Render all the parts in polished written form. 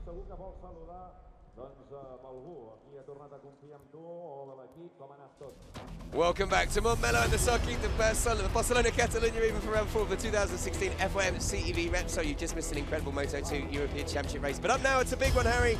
segur que vol saludar doncs, amb algú. Aquí ha tornat a confiar en tu o de l'equip, com ha anat tot? Welcome back to Montmeló and the Circuit de Catalunya-Montmeló, even for round 4 of the 2016 FOM CEV Repsol. You just missed an incredible Moto2 European Championship race. But up now, it's a big one, Harry.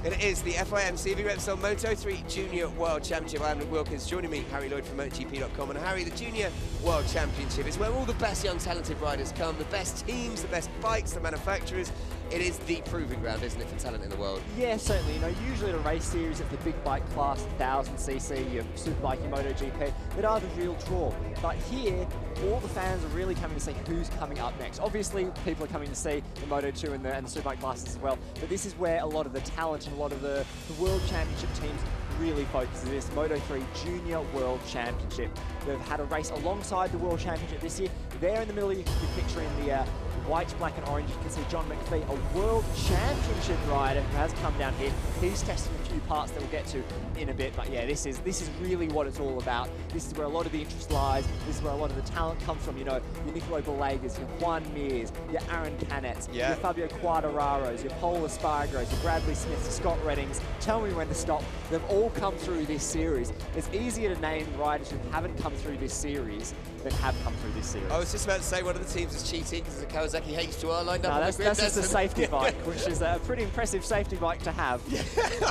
It is the FOM CEV Repsol Moto3 Junior World Championship. I'm Nick Wilkins, joining me, Harry Lloyd from MotoGP.com. And Harry, the Junior World Championship is where all the best young talented riders come, the best teams, the best bikes, the manufacturers. It is the proving ground, isn't it, for talent in the world? Yeah, certainly. You know, usually at a race series of the big bike class, 1000cc, your Superbike, your MotoGP, that are the real draw. But here, all the fans are really coming to see who's coming up next. Obviously, people are coming to see the Moto2 and the Superbike classes as well. But this is where a lot of the talent and a lot of the World Championship teams really focus on this Moto3 Junior World Championship. They've had a race alongside the World Championship this year. There in the middle, you can picture in the white, black and orange, you can see John McPhee, a World Championship rider who has come down here. He's testing a few parts that we'll get to in a bit, but yeah, this is really what it's all about. This is where a lot of the interest lies. This is where a lot of the talent comes from. You know, your Nicolo Balagas, your Juan Mears, your Aaron Canets, your Fabio Quartararos, your Paul Espargaros, your Bradley Smiths, your Scott Reddings. Tell me when to stop. They've all come through this series. It's easier to name riders who haven't come through this series than have come through this series. I was just about to say one of the teams is cheating because there's a Kawasaki H2R lined up. No, that's just a safety bike, which is a pretty impressive safety bike to have. Yeah.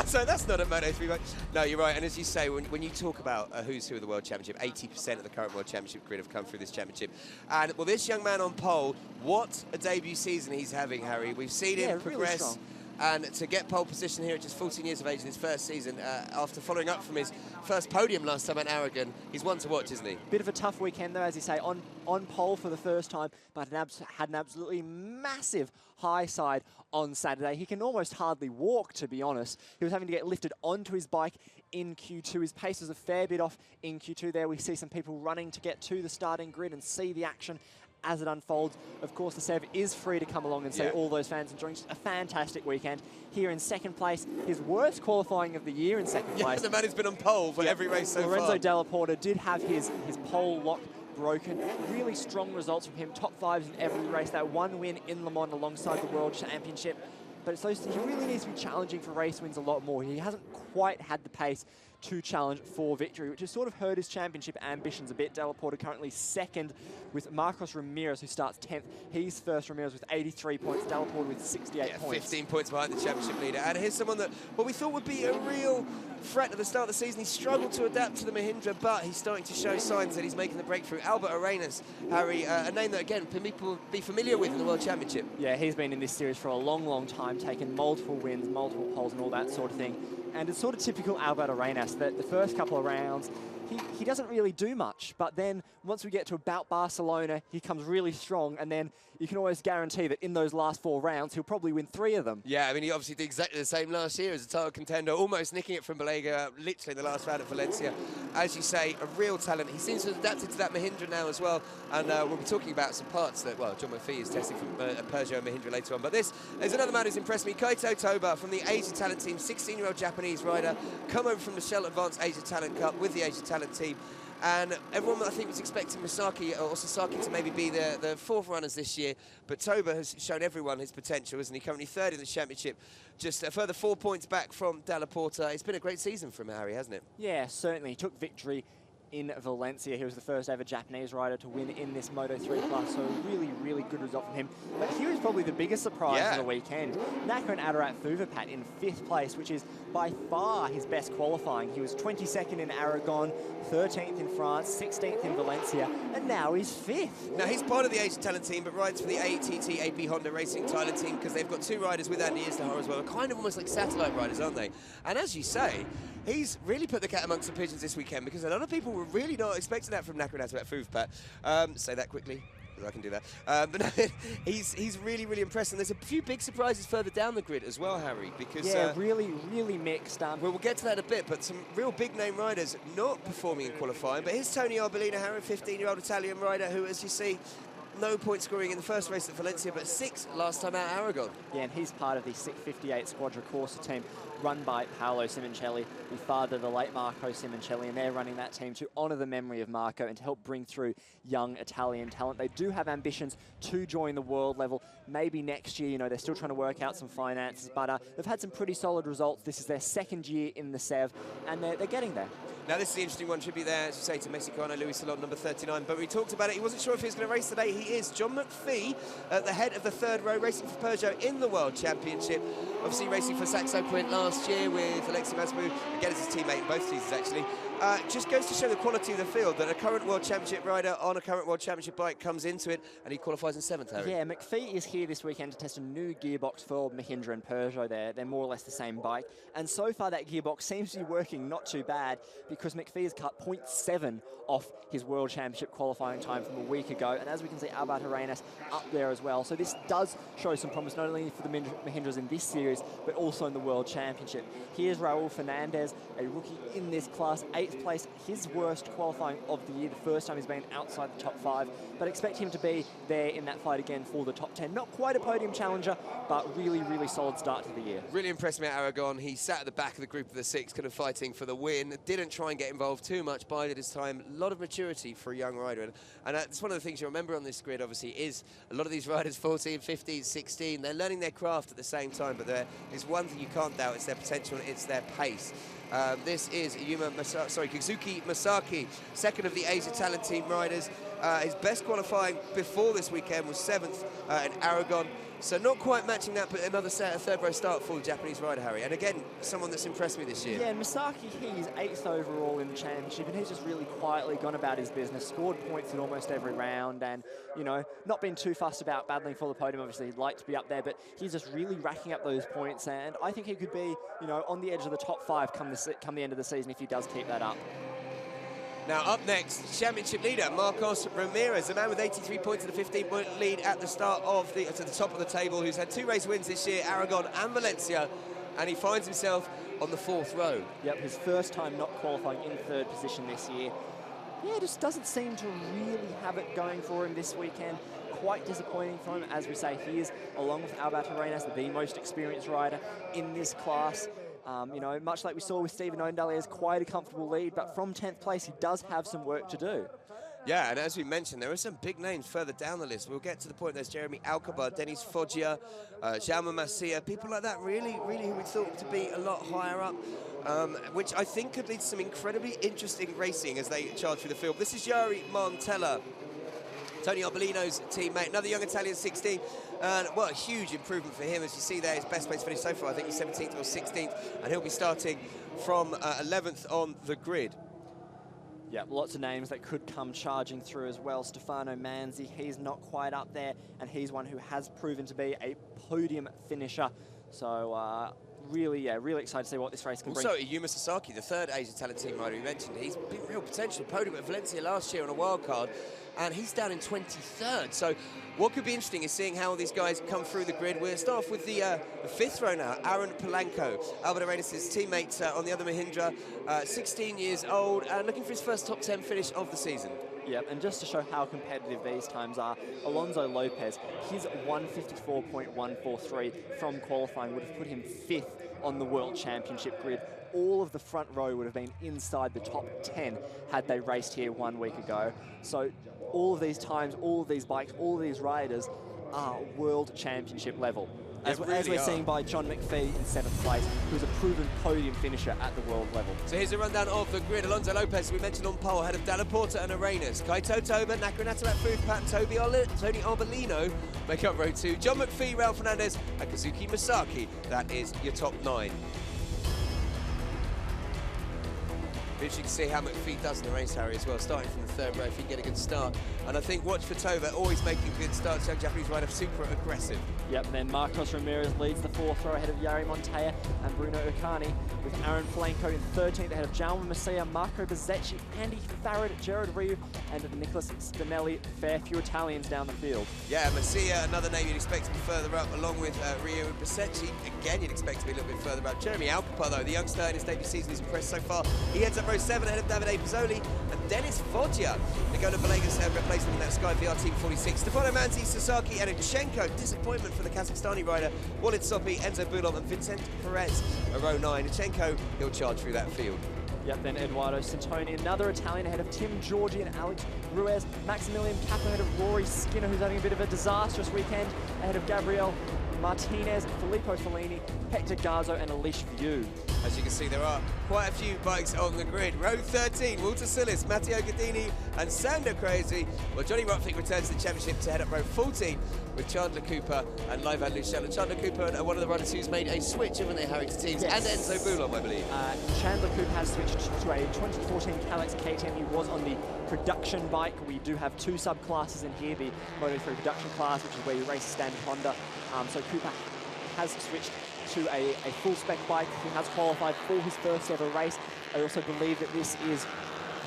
So that's not a Moto3 bike. No, you're right. And as you say, when you talk about who's who of the World Championship, 80% of the current World Championship grid have come through this championship. And, well, this young man on pole, what a debut season he's having, Harry. We've seen him progress. Really strong. And to get pole position here at just 14 years of age in his first season, after following up from his first podium last time at Aragon, he's one to watch, isn't he? Bit of a tough weekend, though, as you say, on pole for the first time, but had an absolutely massive high side on Saturday. He can almost hardly walk, to be honest. He was having to get lifted onto his bike in Q2. His pace was a fair bit off in Q2 there. We see some people running to get to the starting grid and see the action as it unfolds. Of course, the Sev is free to come along and see all those fans enjoying a fantastic weekend. Here in second place, his worst qualifying of the year in second place. The man who's been on pole for every race so far. Lorenzo Della Porta did have his pole lock broken. Really strong results from him. Top fives in every race. That one win in Le Mans alongside the World Championship. But it's those, he really needs to be challenging for race wins a lot more. He hasn't quite had the pace to challenge for victory, which has sort of hurt his championship ambitions a bit. Della Porta currently second with Marcos Ramirez, who starts 10th. He's first, Ramirez with 83 points, Della Porta with 68 points. 15 points behind the championship leader. And here's someone that, well, we thought would be a real threat at the start of the season. He struggled to adapt to the Mahindra, but he's starting to show signs that he's making the breakthrough. Albert Arenas, Harry, a name that, again, people will be familiar with in the World Championship. Yeah, he's been in this series for a long, long time, taken multiple wins, multiple poles and all that sort of thing. And it's sort of typical Albert Arenas that the first couple of rounds, he doesn't really do much, but then once we get to about Barcelona, he comes really strong, and then you can always guarantee that in those last 4 rounds, he'll probably win 3 of them. Yeah, I mean, he obviously did exactly the same last year as a title contender, almost nicking it from Balega, literally in the last round at Valencia. As you say, a real talent. He seems to have adapted to that Mahindra now as well, and we'll be talking about some parts that, well, John McPhee is testing from a Peugeot and Mahindra later on. But this is another man who's impressed me, Kaito Toba from the Asia Talent team, 16-year-old Japanese rider, come over from the Shell Advanced Asia Talent Cup with the Asia Talent team. And everyone, I think, was expecting Sasaki to maybe be the fourth runners this year. But Toba has shown everyone his potential, isn't he? Currently third in the championship, just a further 4 points back from Della Porta. It's been a great season for him, Harry, hasn't it? Yeah, certainly. He took victory in Valencia. He was the first ever Japanese rider to win in this Moto3 class, so really, really good result from him. But here is probably the biggest surprise of the weekend. Nacho and Adarat Fuvapat in 5th place, which is by far his best qualifying. He was 22nd in Aragon, 13th in France, 16th in Valencia, and now he's 5th. Now, he's part of the Asian Talent team, but rides for the ATT AP Honda Racing Thailand team because they've got 2 riders with Andy Izdahar as well. Kind of almost like satellite riders, aren't they? And as you say, he's really put the cat amongst the pigeons this weekend because a lot of people were really not expecting that from Nakonato at Fuvpat. Say that quickly, because I can do that. But no, he's really, really impressed. And there's a few big surprises further down the grid as well, Harry, because... Yeah, really, really mixed. Well, we'll get to that a bit, but some real big-name riders not performing in qualifying. But here's Tony Arbolina, Harry, 15-year-old Italian rider who, as you see, no point scoring in the first race at Valencia, but 6 last time out Aragon. Yeah, and he's part of the 58 Squadra Corsa team run by Paolo Simoncelli, the father of the late Marco Simoncelli, and they're running that team to honour the memory of Marco and to help bring through young Italian talent. They do have ambitions to join the world level, maybe next year. You know, they're still trying to work out some finances, but they've had some pretty solid results. This is their second year in the SEV, and they're getting there. Now, this is the interesting one. Tribute there, as you say, to Mexicano Luis Salon, number 39. But we talked about it. He wasn't sure if he was going to race today. He is. John McPhee at the head of the third row, racing for Peugeot in the World Championship. Obviously racing for Saxo Point last year with Alexi Masbou, again as his teammate in both seasons, actually. Just goes to show the quality of the field that a current World Championship rider on a current World Championship bike comes into it, and he qualifies in 7th, Harry. Yeah, McPhee is here this weekend to test a new gearbox for Mahindra and Peugeot there. They're more or less the same bike. And so far that gearbox seems to be working not too bad, because McPhee has cut 0.7 off his World Championship qualifying time from a week ago. And as we can see, Alberto Arenas up there as well. So this does show some promise, not only for the Mahindras in this series, but also in the World Championship. Here's Raul Fernandez, a rookie in this class, 8th place, his worst qualifying of the year, the first time he's been outside the top 5. But expect him to be there in that fight again for the top 10. Not quite a podium challenger, but really, really solid start to the year. Really impressed me at Aragon. He sat at the back of the group of the 6, kind of fighting for the win. Didn't try and get involved too much, bided his time. A lot of maturity for a young rider. And it's one of the things you remember on this grid, obviously, is a lot of these riders, 14, 15, 16, they're learning their craft at the same time, but there is one thing you can't doubt, it's their potential, it's their pace. This is Kazuki Masaki, second of the Asia Talent Team riders. His best qualifying before this weekend was 7th in Aragon. So not quite matching that, but another third row start for the Japanese rider, Harry. And again, someone that's impressed me this year. Yeah, and Masaki, he's 8th overall in the championship, and he's just really quietly gone about his business, scored points in almost every round, and, you know, not been too fussed about battling for the podium. Obviously, he'd like to be up there, but he's just really racking up those points, and I think he could be, you know, on the edge of the top 5 come the end of the season if he does keep that up. Now up next, championship leader Marcos Ramirez, a man with 83 points and a 15-point lead at the start of to the top of the table, who's had 2 race wins this year, Aragon and Valencia, and he finds himself on the 4th row. Yep, his first time not qualifying in 3rd position this year. Yeah, just doesn't seem to really have it going for him this weekend. Quite disappointing for him. As we say, he is, along with Alberto Arenas, the most experienced rider in this class. You know, much like we saw with Stephen Oendale, he has quite a comfortable lead, but from 10th place, he does have some work to do. Yeah, and as we mentioned, there are some big names further down the list. We'll get to the point. There's Jeremy Alcaba, Denis Foggia, Jaume Macia, people like that really who we thought to be a lot higher up, which I think could lead to some incredibly interesting racing as they charge through the field. This is Yari Montella, Tony Arbolino's teammate, another young Italian 16, and what a huge improvement for him. As you see there, his best place finish so far, I think he's 17th or 16th, and he'll be starting from 11th on the grid. Yeah, lots of names that could come charging through as well. Stefano Manzi, he's not quite up there, and he's one who has proven to be a podium finisher. So really excited to see what this race can bring. Also, Yuma Sasaki, the 3rd Asia Talent Team rider we mentioned, he's been real potential. Podium at Valencia last year on a wild card, and he's down in 23rd. So what could be interesting is seeing how these guys come through the grid. We'll start off with the 5th row now, Aaron Polanco, Alberto Arenas' teammate on the other Mahindra, 16 years old, and looking for his first top 10 finish of the season. Yep, and just to show how competitive these times are, Alonso Lopez, his 154.143 from qualifying would have put him 5th on the World Championship grid. All of the front row would have been inside the top 10 had they raced here 1 week ago. So all of these times, all of these bikes, all of these riders are World Championship level. As we're seeing by John McPhee in 7th place, who's a proven podium finisher at the world level. So here's a rundown of the grid. Alonso Lopez, we mentioned on pole, ahead of Dalla Porta and Arenas. Kaito Toba, Nakaranato at Foodpat, Tony Arbolino make up row 2. John McPhee, Raul Fernandez, and Kazuki Masaki. That is your top 9. Interesting to see how McPhee does in the race, Harry, as well, starting from the 3rd row if he can get a good start. And I think watch for Tova, always making good starts. Young Japanese rider, super aggressive. Yep, and then Marcos Ramirez leads the 4th row ahead of Yari Montoya and Bruno Ucani, with Aaron Polanco in 13th ahead of Jaume Macia, Marco Bezzecchi, Andy Farrad, Jared Ryu, and Nicholas Spinelli. Fair few Italians down the field. Yeah, Macia, another name you'd expect to be further up, along with Ryu and Bezzecchi. Again, you'd expect to be a little bit further up. Jeremy Alcapa, though, the youngster in his debut season, is impressed so far. He heads up row 7 ahead of Davide Pizzoli and Dennis Foggia. They're going to Belega's replacement in that Sky VR Team 46. Stefano Manzi, Sasaki and Uchenko. Disappointment for the Kazakhstani rider. Walid Sopi, Enzo Boulon and Vincent Perez. A row 9. Uchenko, he'll charge through that field. Yep, then Eduardo Santoni, another Italian ahead of Tim Giorgi and Alex Ruiz. Maximilian Kappa ahead of Rory Skinner, who's having a bit of a disastrous weekend, ahead of Gabriel Martinez, Filippo Fellini, Hector Garzo and Alish View. As you can see, there are quite a few bikes on the grid. Row 13, Walter Sillis, Matteo Gaddini and Sander Crazy. Well, Johnny Rotfick returns to the championship to head up row 14 with Chandler Cooper and Livan Luciano. Chandler Cooper are one of the runners who's made a switch, haven't they, Harry, to teams? Yes. And Enzo Boulon, I believe. Chandler Cooper has switched to a 2014 Kalex KTM. He was on the production bike. We do have two subclasses in here, the Moto3 production class, which is where you race standard Honda. So Cooper has switched to a full spec bike. He has qualified for his first ever race. I also believe that this is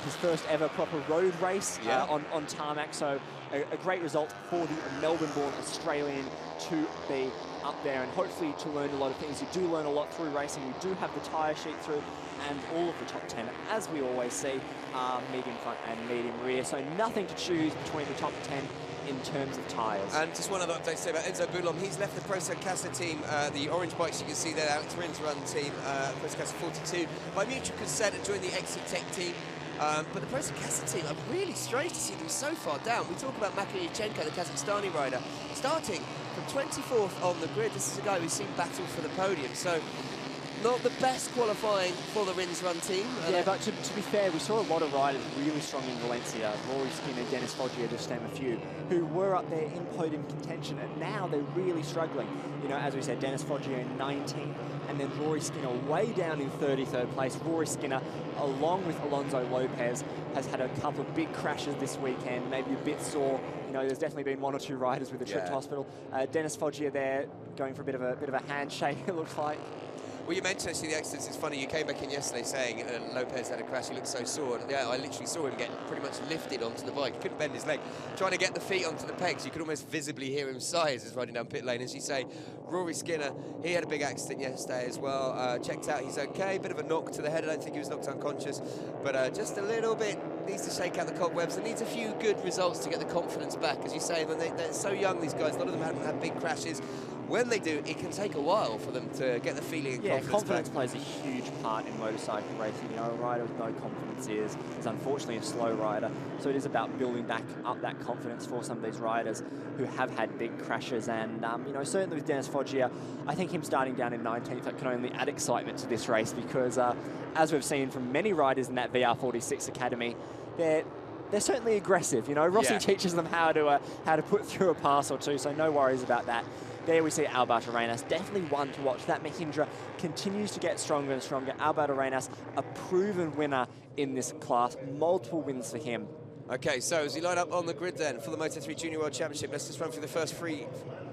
his first ever proper road race on tarmac. So a great result for the Melbourne-born Australian to be up there and hopefully to learn a lot of things. You do learn a lot through racing. You do have the tyre sheet through, and all of the top 10, as we always see, are medium front and medium rear. So nothing to choose between the top 10 in terms of tyres. And just one other update to say about Enzo Boulon. He's left the Pro Casa team, the orange bikes you can see there, Alex Rins run team, Pro Casa 42, by mutual consent and joined the Exit Tech team. But the Pro Casa team are really strange to see them so far down. We talk about Maka Yurchenko, the Kazakhstani rider, starting from 24th on the grid. This is a guy we've seen battle for the podium. So not the best qualifying for the Rins Run team. Yeah, but to be fair, we saw a lot of riders really strong in Valencia. Rory Skinner, Dennis Foggia, just to name a few, who were up there in podium contention, and now they're really struggling. You know, as we said, Dennis Foggia in 19th, and then Rory Skinner way down in 33rd place. Rory Skinner, along with Alonso Lopez, has had a couple of big crashes this weekend, maybe a bit sore. You know, there's definitely been one or two riders with a trip to hospital. Dennis Foggia there going for a bit of a handshake, it looks like. Well, you mentioned actually the accidents. It's funny, you came back in yesterday saying Lopez had a crash, he looked so sore. And yeah, I literally saw him get pretty much lifted onto the bike. He couldn't bend his leg. Trying to get the feet onto the pegs, you could almost visibly hear him sigh as he's riding down pit lane. As you say, Rory Skinner, he had a big accident yesterday as well. Checked out, he's okay. Bit of a knock to the head. I don't think he was knocked unconscious, but just a little bit. Needs to shake out the cobwebs and needs a few good results to get the confidence back. As you say, when they're so young, these guys, a lot of them haven't had big crashes. When they do, it can take a while for them to get the feeling and confidence back. Plays a huge part in motorcycle racing. You know, a rider with no confidence is unfortunately a slow rider. So it is about building back up that confidence for some of these riders who have had big crashes. And, you know, certainly with Dennis Foggia, I think him starting down in 19th, that can only add excitement to this race because, as we've seen from many riders in that VR46 Academy, they're certainly aggressive. You know, Rossi teaches them how to put through a pass or two, so no worries about that. There we see Alberto Arenas, definitely one to watch. That Mahindra continues to get stronger and stronger. Alberto Arenas, a proven winner in this class, multiple wins for him. Okay, so as we line up on the grid then for the Moto3 Junior World Championship, let's just run through the first three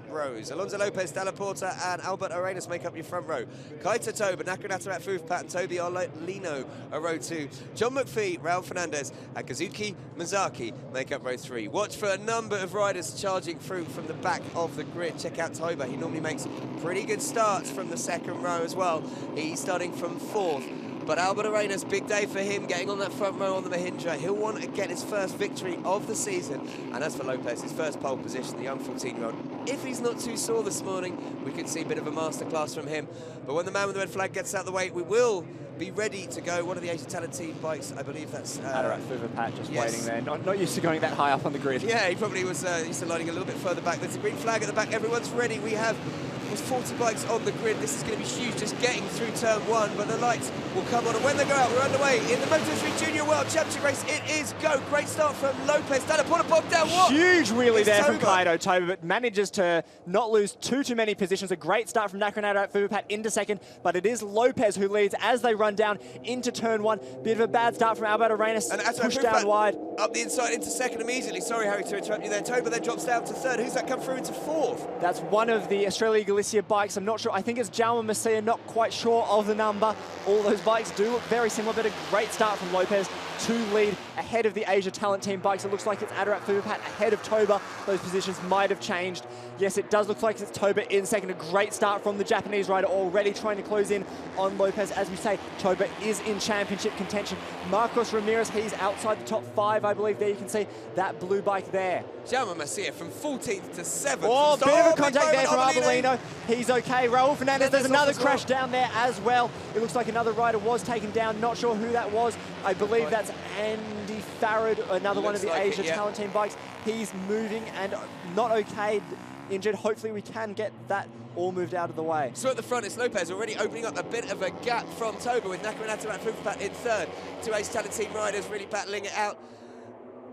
rows. Alonso Lopez, Dalla Porta and Albert Arenas make up your front row. Kaita Toba, Nakanata at Fufpat and Toby Arlino are row 2. John McPhee, Raul Fernandez and Kazuki Mizaki make up row 3. Watch for a number of riders charging through from the back of the grid. Check out Toba, he normally makes pretty good starts from the second row as well. He's starting from 4th. But Albert Arenas, big day for him, getting on that front row on the Mahindra. He'll want to get his first victory of the season. And as for Lopez, his first pole position, the young 14-year-old, if he's not too sore this morning, we could see a bit of a masterclass from him. But when the man with the red flag gets out of the way, we will be ready to go. One of the Asian Talent team bikes, I believe that's... Adarat Fuvapat just waiting there, not used to going that high up on the grid. Yeah, he probably was used to lining a little bit further back. There's a green flag at the back, everyone's ready. We have almost 40 bikes on the grid. This is going to be huge, just getting through turn 1, but the lights will come on. And when they go out, we're underway in the Moto3 Junior World Championship race. It is go. Great start from Lopez. Dalla Porta bogged down. What? Huge wheelie there from Kaito Toba, but manages to not lose too many positions. A great start from Nakanata at Fuvapat into second, but it is Lopez who leads as they run down into turn 1. Bit of a bad start from Alberto Arenas, and pushed down wide. Up the inside into second immediately. Sorry, Harry, to interrupt you there. Toba then drops down to 3rd. Who's that come through into 4th? That's one of the Australia Galicia bikes. I'm not sure. I think it's Jaume Macia, not quite sure of the number. All those bikes do look very similar, but a great start from Lopez. to lead ahead of the Asia Talent Team bikes. It looks like it's Adarat Fuvapat ahead of Toba. Those positions might have changed. Yes, it does look like it's Toba in second. A great start from the Japanese rider, already trying to close in on Lopez. As we say, Toba is in championship contention. Marcos Ramirez, he's outside the top 5, I believe. There you can see that blue bike there. Jaume Macia from 14th to 7th. Oh, bit of a contact there from Arbolino. He's okay. Raul Fernandez, there's another crash down there as well. It looks like another rider was taken down. Not sure who that was. I believe that's Andy Farad, another one of the Asia Talent Team bikes. He's moving and not okay, injured. Hopefully we can get that all moved out of the way. So at the front, it's Lopez already opening up a bit of a gap from Toba with Nakamura Adarat Fuvapat in third. Two Asia Talent Team riders really battling it out.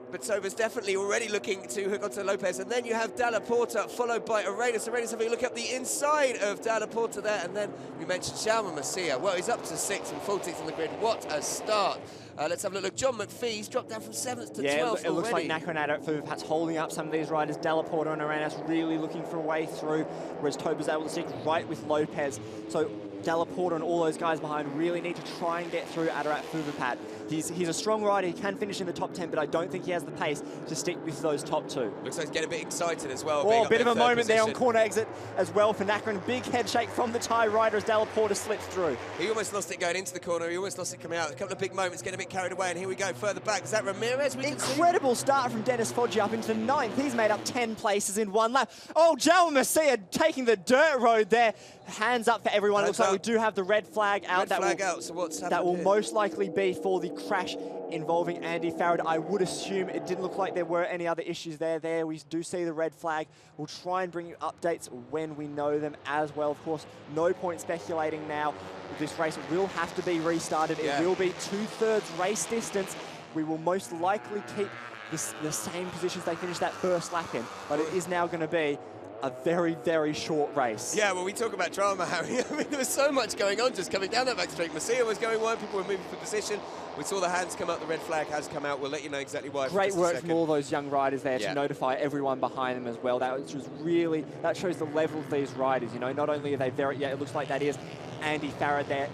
But Toba's definitely already looking to hook onto Lopez. And then you have Dalla Porta followed by Arenas. Arenas having a look up the inside of Dalla Porta there. And then we mentioned Jaume Macia. Well, he's up to 6th and 14th on the grid. What a start. Let's have a look. John McPhee's dropped down from 7th to 12th it looks like Nakamura Adarat Fuvapat's holding up some of these riders. Dalla Porta and Arenas really looking for a way through, whereas Toba's able to stick right with Lopez. So Dalla Porta and all those guys behind really need to try and get through Adarat Fuvapat. He's a strong rider, he can finish in the top 10, but I don't think he has the pace to stick with those top 2. Looks like he's getting a bit excited as well. Oh, a bit of a moment there on corner exit as well for Nakamura. Big head shake from the Thai rider as Dalla Porta slips through. He almost lost it going into the corner, he almost lost it coming out. A couple of big moments, getting a bit carried away, and here we go further back. Is that Ramirez? Incredible start from Dennis Foggi up into 9th. He's made up 10 places in one lap. Oh, Jaume Macia taking the dirt road there. Hands up for everyone. It looks like we do have the red flag out. So what's happened that will here? most likely be for the crash involving Andy Farad. I would assume it didn't look like there were any other issues there. We do see the red flag. We'll try and bring you updates when we know them as well. Of course, no point speculating now. This race will have to be restarted. It will be 2/3 race distance. We will most likely keep the same positions they finished that first lap in, but it is now going to be a very, very short race. Yeah, well, we talk about drama, Harry. I mean, there was so much going on just coming down that back straight. Macia was going wide, people were moving for position. We saw the hands come up, the red flag has come out. We'll let you know exactly why. Great work from all those young riders there to notify everyone behind them as well. That was really, that shows the level of these riders. You know, not only are they very, it looks like that is Andy Farad there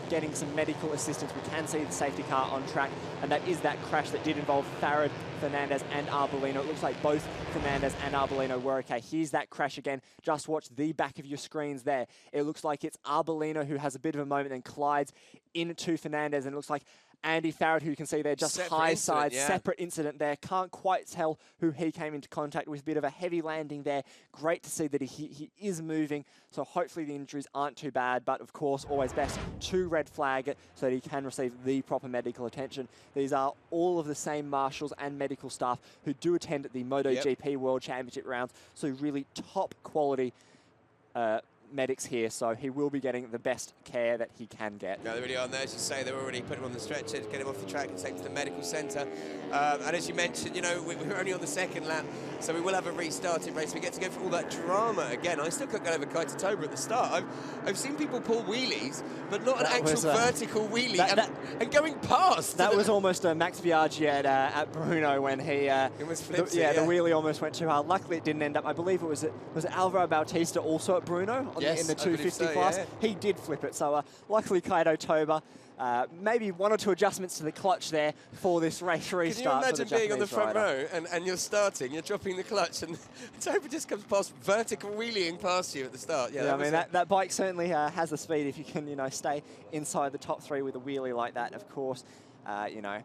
getting some medical assistance. We can see the safety car on track, and that is that crash that did involve Farad, Fernandez and Arbolino. It looks like both Fernandez and Arbolino were okay. Here's that crash again. Just watch the back of your screens there. It looks like it's Arbolino who has a bit of a moment and collides into Fernandez, and it looks like Andy Farad, who you can see there, just high side, separate incident there. Can't quite tell who he came into contact with. Bit of a heavy landing there. Great to see that he is moving, so hopefully the injuries aren't too bad, but of course, always best to red flag it so that he can receive the proper medical attention. These are all of the same marshals and medical staff who do attend the MotoGP World Championship rounds, so really top quality medics here, so he will be getting the best care that he can get. No, they really are. And as you say, they've already put him on the stretcher to get him off the track and take him to the medical centre. And as you mentioned, you know, we're only on the 2nd lap, so we will have a restarted race. We get to go through all that drama again. I still can't get over Kaito Toba at the start. I've seen people pull wheelies, but not an actual vertical wheelie and going past. That was almost a Max Biaggi at Bruno when he almost flipped the wheelie almost went too hard. Luckily, it didn't end up. I believe it was Alvaro Bautista also at Bruno in the 250 class. Yeah. He did flip it, so luckily Kaito Toba. Maybe 1 or 2 adjustments to the clutch there for this race restart. Can you imagine being on the front row and you're starting, you're dropping the clutch, and Toba just comes past, vertical wheeling past you at the start? Yeah, I mean, that bike certainly has the speed if you can, you know, stay inside the top 3 with a wheelie like that, of course, you know.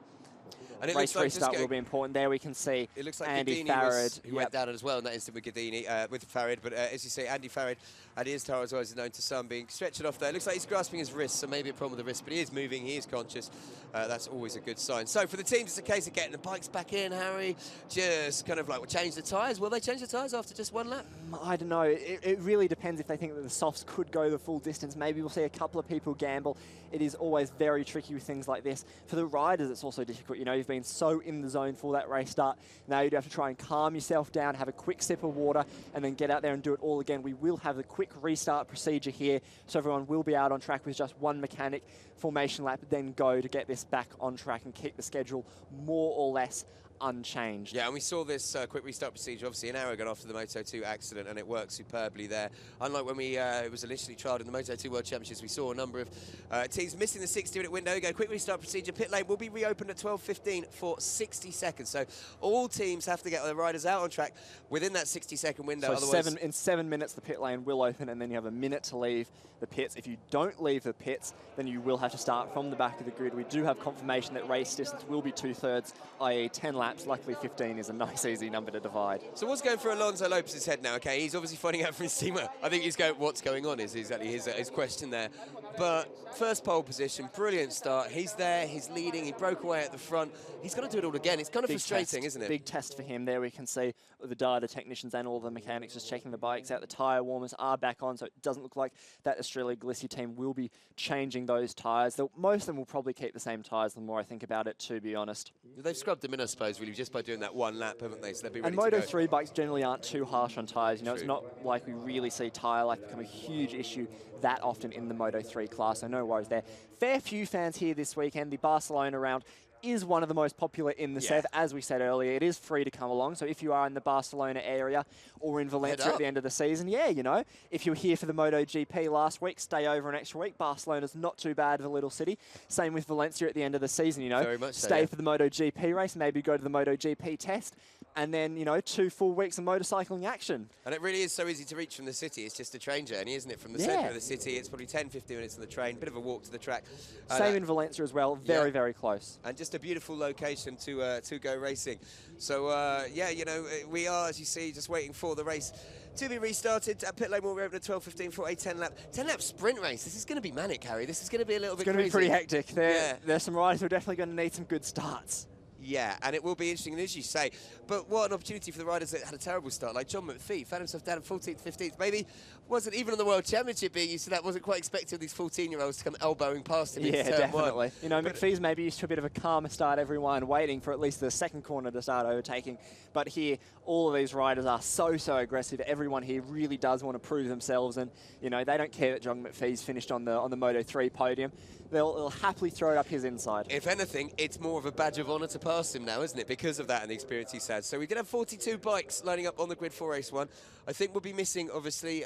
And race restart will be important. There we can see it looks like Andy Gadini Farad. Who went down as well in that instant with Gadini, with Farad. But as you say, Andy Farad, and he is Taro as well as known to some, being stretched off there. It looks like he's grasping his wrist, so maybe a problem with the wrist, but he is moving, he is conscious. That's always a good sign. So for the teams, it's a case of getting the bikes back in, Harry. Just kind of like, change the tyres. Will they change the tyres after just 1 lap? I don't know. It really depends if they think that the softs could go the full distance. Maybe we'll see a couple of people gamble. It is always very tricky with things like this. For the riders, it's also difficult. You know, you've been so in the zone for that race start. Now you do have to try and calm yourself down, have a quick sip of water, and then get out there and do it all again. We will have the quick restart procedure here, so everyone will be out on track with just 1 mechanic formation lap, then go to get this back on track and keep the schedule more or less unchanged. Yeah, and we saw this quick restart procedure, obviously, an hour ago after the Moto2 accident, and it worked superbly there. Unlike when it was initially trialled in the Moto2 World Championships, we saw a number of teams missing the 60-minute window. Again, quick restart procedure. Pit lane will be reopened at 12:15 for 60 seconds. So all teams have to get their riders out on track within that 60-second window. So otherwise, in 7 minutes, the pit lane will open, and then you have a minute to leave the pits. If you don't leave the pits, then you will have to start from the back of the grid. We do have confirmation that race distance will be 2/3, i.e. 10 laps. Luckily, 15 is a nice, easy number to divide. So what's going through Alonso Lopez's head now? Okay, he's obviously finding out from his team. I think he's going, what's going on is exactly his question there. But first pole position, brilliant start. He's there, he's leading, he broke away at the front. He's got to do it all again. It's kind of frustrating, isn't it? Big test for him there. We can see the data technicians and all the mechanics just checking the bikes out. The tyre warmers are back on, so it doesn't look like that Australia Glissi team will be changing those tyres. Most of them will probably keep the same tyres the more I think about it, to be honest. They've scrubbed them in, I suppose, really, just by doing that one lap, haven't they? So they'll be ready and to go. Moto3 bikes generally aren't too harsh on tyres. You know, it's not like we really see tyre life become a huge issue that often in the Moto3 class, so no worries there. Fair few fans here this weekend. The Barcelona round is one of the most popular in the set. As we said earlier, it is free to come along. So if you are in the Barcelona area or in Valencia at the end of the season, yeah, you know, if you were here for the MotoGP last week, stay over an extra week. Barcelona's not too bad of a little city. Same with Valencia at the end of the season, you know. Very much so, stay for the MotoGP race, maybe go to the MotoGP test, and then, you know, 2 full weeks of motorcycling action. And it really is so easy to reach from the city. It's just a train journey, isn't it? From the centre of the city, it's probably 10-15 minutes on the train, bit of a walk to the track. Same in Valencia as well, very, very close. And just a beautiful location to go racing. So, yeah, you know, we are, as you see, just waiting for the race to be restarted. Pit lane will be open at 12:15 for a 10-lap sprint race. This is going to be manic, Harry. This is going to be a little bit crazy. It's going to be pretty hectic. There's some riders who are definitely going to need some good starts. Yeah, and it will be interesting, as you say. But what an opportunity for the riders that had a terrible start, like John McPhee, found himself down 14th, 15th. Maybe wasn't even on the World Championship being used to that. Wasn't quite expecting these 14-year-olds to come elbowing past him. Yeah, definitely. One. You know, McPhee's maybe used to a bit of a calmer start, everyone waiting for at least the second corner to start overtaking. But here, all of these riders are so aggressive. Everyone here really does want to prove themselves, and you know they don't care that John McPhee's finished on the Moto3 podium. They'll happily throw it up his inside. If anything, it's more of a badge of honour to pass him now, isn't it? Because of that and the experience he's had. So we're going to have 42 bikes lining up on the grid for race 1. I think we'll be missing, obviously,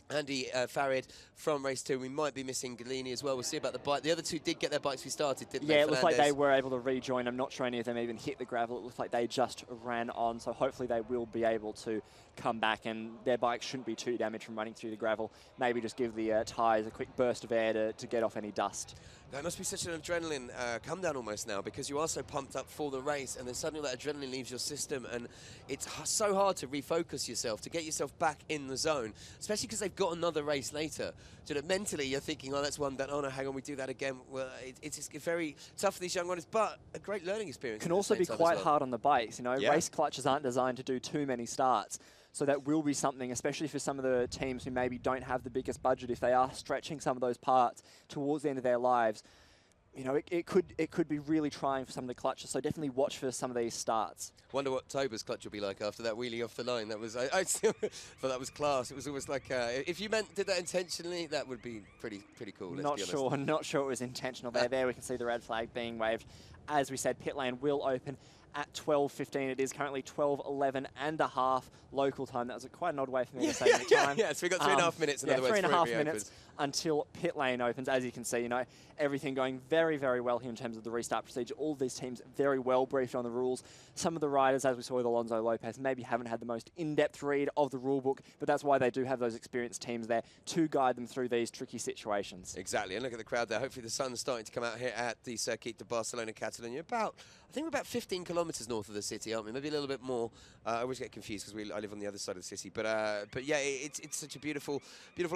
Andy Farid from race 2. We might be missing Galini as well. We'll see about the bike. The other two did get their bikes restarted, didn't they? Yeah, it looks like they were able to rejoin. I'm not sure any of them even hit the gravel. It looks like they just ran on. So hopefully they will be able to come back, and their bikes shouldn't be too damaged from running through the gravel. Maybe just give the tyres a quick burst of air to get off any dust. That must be such an adrenaline come down almost now, because you are so pumped up for the race, and then suddenly that adrenaline leaves your system, and it's so hard to refocus yourself, to get yourself back in the zone, especially because they've got another race later. So that mentally you're thinking, oh, that's one done. Oh no, hang on, we do that again. Well, it's just very tough for these young runners, but a great learning experience. Can also be quite hard on the bikes. You know, race clutches aren't designed to do too many starts. So that will be something, especially for some of the teams who maybe don't have the biggest budget, if they are stretching some of those parts towards the end of their lives. You know, it could be really trying for some of the clutches. So definitely watch for some of these starts. Wonder what Toba's clutch will be like after that wheelie off the line. That was I still thought that was class. It was almost like if you did that intentionally, that would be pretty cool. Not sure it was intentional. There we can see the red flag being waved. As we said, pit lane will open at 12:15. It is currently 12:11 and a half local time. That was quite an odd way for me to say the time. Yeah, so we've got 3.5 minutes. In other words, 3.5 minutes until pit lane opens. As you can see, you know, everything going very, very well here in terms of the restart procedure. All of these teams very well briefed on the rules. Some of the riders, as we saw with Alonso Lopez, maybe haven't had the most in-depth read of the rule book, but that's why they do have those experienced teams there to guide them through these tricky situations. Exactly, and look at the crowd there. Hopefully the sun's starting to come out here at the Circuit de Catalunya-Montmeló. I think we're about 15 kilometres north of the city, aren't we? Maybe a little bit more. I always get confused because I live on the other side of the city. But yeah, it's such a beautiful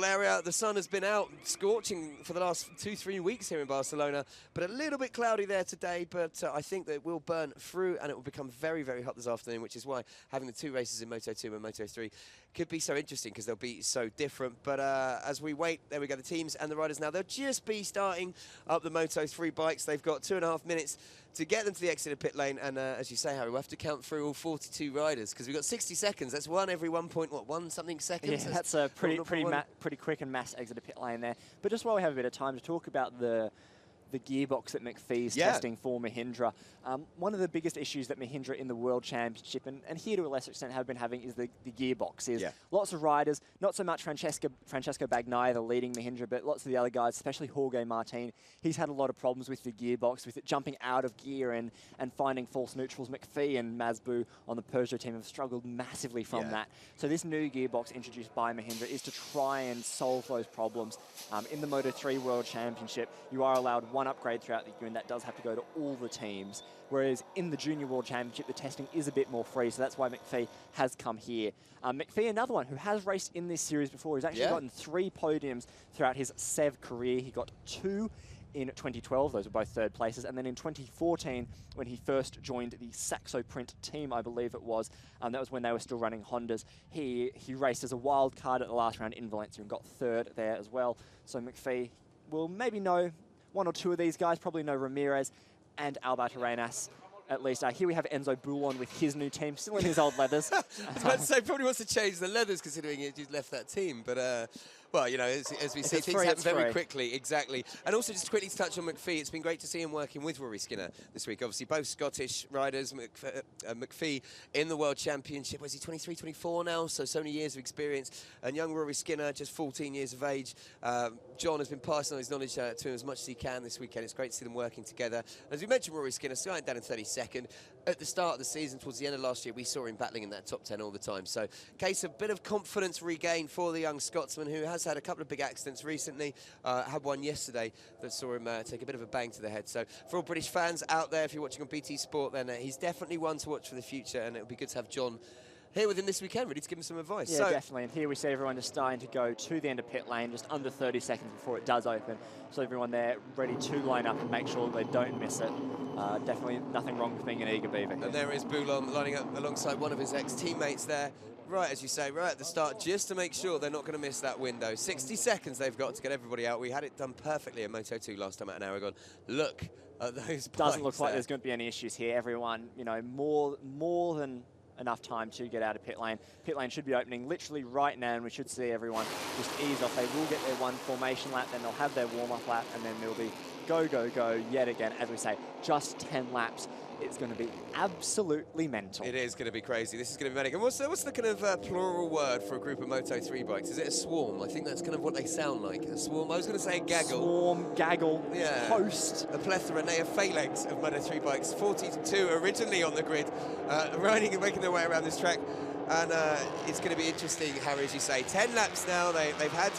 area. The sun has been out scorching for the last 2-3 weeks here in Barcelona, but a little bit cloudy there today. But I think that it will burn through, and it will become very, very hot this afternoon, which is why having the 2 races in Moto2 and Moto3 could be so interesting, because they'll be so different. But as we wait, there we go, the teams and the riders now. They'll just be starting up the Moto3 bikes. They've got 2.5 minutes to get them to the exit of pit lane, and as you say, Harry, we'll have to count through all 42 riders, because we've got 60 seconds. That's one every 1 something seconds. Yeah, that's a pretty quick and mass exit of pit lane there. But just while we have a bit of time to talk about the the gearbox that McPhee's testing for Mahindra. One of the biggest issues that Mahindra in the World Championship, and here to a lesser extent have been having, is the gearbox. Is lots of riders, not so much Francesco Bagnaia, the leading Mahindra, but lots of the other guys, especially Jorge Martin. He's had a lot of problems with the gearbox, with it jumping out of gear and finding false neutrals. McPhee and Mazbu on the Peugeot team have struggled massively from that. So this new gearbox introduced by Mahindra is to try and solve those problems. In the Moto3 World Championship, you are allowed one upgrade throughout the year, and that does have to go to all the teams. Whereas in the Junior World Championship, the testing is a bit more free, so that's why McPhee has come here. McPhee, another one who has raced in this series before. He's actually gotten 3 podiums throughout his SEV career. He got 2 in 2012, those were both third places, and then in 2014, when he first joined the Saxo Print team, I believe it was, that was when they were still running Hondas, he raced as a wild card at the last round in Valencia and got 3rd there as well. So McPhee will maybe know 1 or 2 of these guys, probably know Ramirez and Albert Arenas. At least here we have Enzo Boulon with his new team, still in his old leathers. I was about to say, probably wants to change the leathers considering he's left that team. But, well, you know, as we see, things happen very quickly. Exactly. And also, just quickly to touch on McPhee, it's been great to see him working with Rory Skinner this week. Obviously, both Scottish riders. McPhee in the World Championship. Was he 23, 24 now? So many years of experience. And young Rory Skinner, just 14 years of age. John has been passing on his knowledge to him as much as he can this weekend. It's great to see them working together. As we mentioned, Rory Skinner starting down in 32nd. At the start of the season, towards the end of last year, we saw him battling in that top 10 all the time. So, case of bit of confidence regained for the young Scotsman, who has had a couple of big accidents recently. Had one yesterday that saw him take a bit of a bang to the head. So, for all British fans out there, if you're watching on BT Sport, then he's definitely one to watch for the future, and it'll be good to have John here with him this weekend, ready to give him some advice. Yeah, definitely. And here we see everyone just starting to go to the end of pit lane, just under 30 seconds before it does open. So everyone there ready to line up and make sure they don't miss it. Definitely nothing wrong with being an eager beaver here. And there is Boulon lining up alongside one of his ex-teammates there. Right, as you say, right at the start, just to make sure they're not going to miss that window. 60 seconds they've got to get everybody out. We had it done perfectly in Moto2 last time at an Aragon. Look at those Doesn't look like there's going to be any issues here. Everyone, you know, more than enough time to get out of pit lane. Pit lane should be opening literally right now, and we should see everyone just ease off. They will get their 1 formation lap, then they'll have their warm-up lap, and then they'll be go, go, go yet again. As we say, just 10 laps. It's going to be absolutely mental. It is going to be crazy. This is going to be manic. And what's the kind of plural word for a group of Moto3 bikes? Is it a swarm? I think that's kind of what they sound like. A swarm. I was going to say a gaggle. Swarm, gaggle, host. A plethora, nay, a phalanx of Moto3 bikes. 42 originally on the grid, riding and making their way around this track. And it's going to be interesting, Harry, as you say. 10 laps now. They've had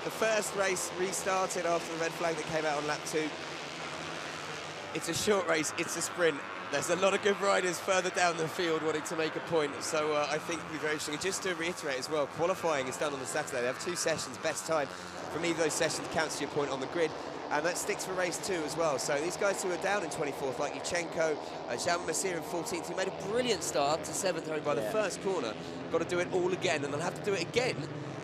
the first race restarted after the red flag that came out on lap 2. It's a short race. It's a sprint. There's a lot of good riders further down the field wanting to make a point, so I think it'll be very interesting. And just to reiterate as well, qualifying is done on the Saturday. They have 2 sessions. Best time from either of those sessions counts to your point on the grid, and that sticks for race 2 as well. So these guys who are down in 24th, like Yuchenko, Jean Massir in 14th, who made a brilliant start to 7th only by the first corner, got to do it all again, and they'll have to do it again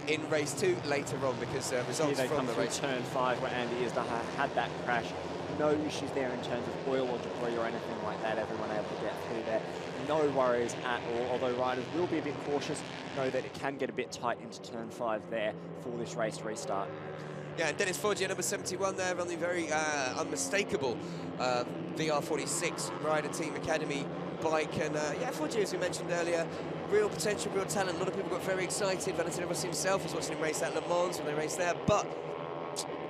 in race 2 later on, because results from the race. Turn 5 where Andy Isda had that crash. No issues there in terms of oil or debris or anything like that. Everyone able to get through there. No worries at all, although riders will be a bit cautious. Know that it can get a bit tight into turn 5 there for this race restart. Yeah, and Dennis Foggia, number 71 there on the very unmistakable VR46 Rider Team Academy bike. And yeah, Foggia, as we mentioned earlier, real potential, real talent. A lot of people got very excited. Valentino Rossi himself was watching him race at Le Mans when they raced there, but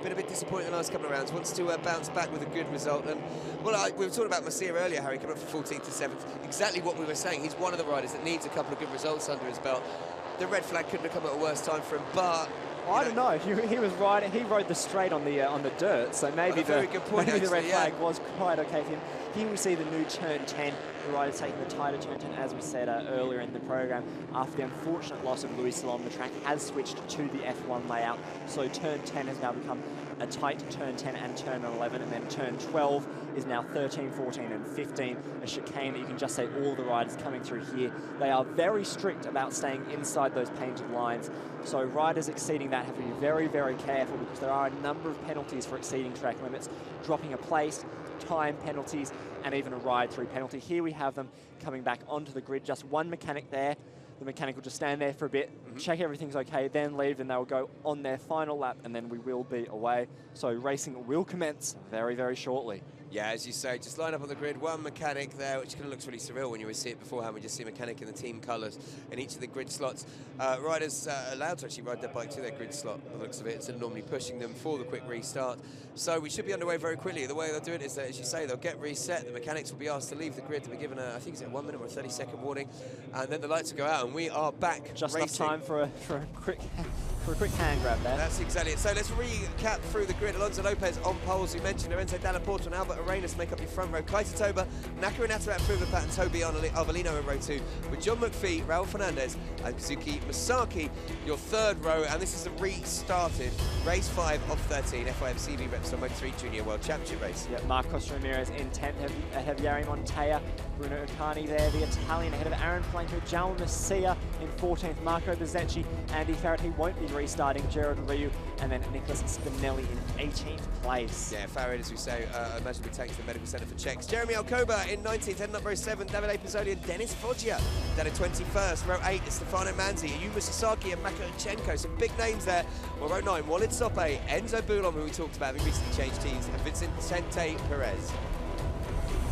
been a bit disappointed in the last couple of rounds. Wants to bounce back with a good result. And well, we were talking about Massir earlier, Harry, coming up from 14th to 7th. Exactly what we were saying. He's one of the riders that needs a couple of good results under his belt. The red flag couldn't have come at a worse time for him, but I don't know. He was riding. He rode the straight on the dirt, so maybe the red flag was quite okay for him. Here we see the new turn 10. The rider taking the tighter turn 10, as we said earlier in the program. After the unfortunate loss of Louis Salon, the track has switched to the F1 layout. So turn 10 has now become a tight turn 10 and turn 11, and then turn 12 is now 13, 14, and 15. A chicane that you can just say all the riders coming through here. They are very strict about staying inside those painted lines. So riders exceeding that have to be very, very careful, because there are a number of penalties for exceeding track limits, dropping a place, time penalties, and even a ride-through penalty. Here we have them coming back onto the grid. Just one mechanic there. the mechanic will just stand there for a bit, check everything's okay, then leave, and they'll go on their final lap, and then we will be away. So racing will commence very, very shortly. Yeah, as you say, just line up on the grid, one mechanic there, which kind of looks really surreal when you see it beforehand. We just see a mechanic in the team colours in each of the grid slots. Riders allowed to actually ride their bike to their grid slot, by the looks of it, instead of normally pushing them for the quick restart. So we should be underway very quickly. The way they'll do it is that, as you say, they'll get reset. The mechanics will be asked to leave the grid. They'll be given a, I think it's a 1 minute or a 30-second warning, and then the lights will go out, and we are back Just racing. enough time for a quick hand grab there. That's exactly it. So let's recap through the grid. Alonso Lopez on poles. We mentioned Lorenzo Dalla Porta and Albert Arenas make up your front row. Kaito Toba, Nakira Natarat, Fuvapat and Toby Arbolino in row 2, with John McPhee, Raul Fernandez and Kazuki Masaki your third row. And this is a restarted race 5 of 13 FIMCB Repsol Moto3 Junior World Championship race. Yeah, Marcos Ramirez in 10th ahead of Yari Montoya. Bruno Ucani there, the Italian ahead of Aaron Blanco. João Messia in 14th. Marco Bezzecchi, Andy Farrett, he won't be restarting. Gerard Ryu, and then Nicholas Spinelli in 18th place. Yeah, Farrett, as we say, I imagine we take to the medical centre for checks. Jeremy Alcoba in 19th, heading up row 7. Davide Pizzoli and Dennis Foggia down in 21st. Row 8 is Stefano Manzi, Yuma Sasaki and Mako Unchenko. Some big names there. Well, row 9, Walid Sope, Enzo Boulon, who we talked about, who recently changed teams, and Vincente Perez.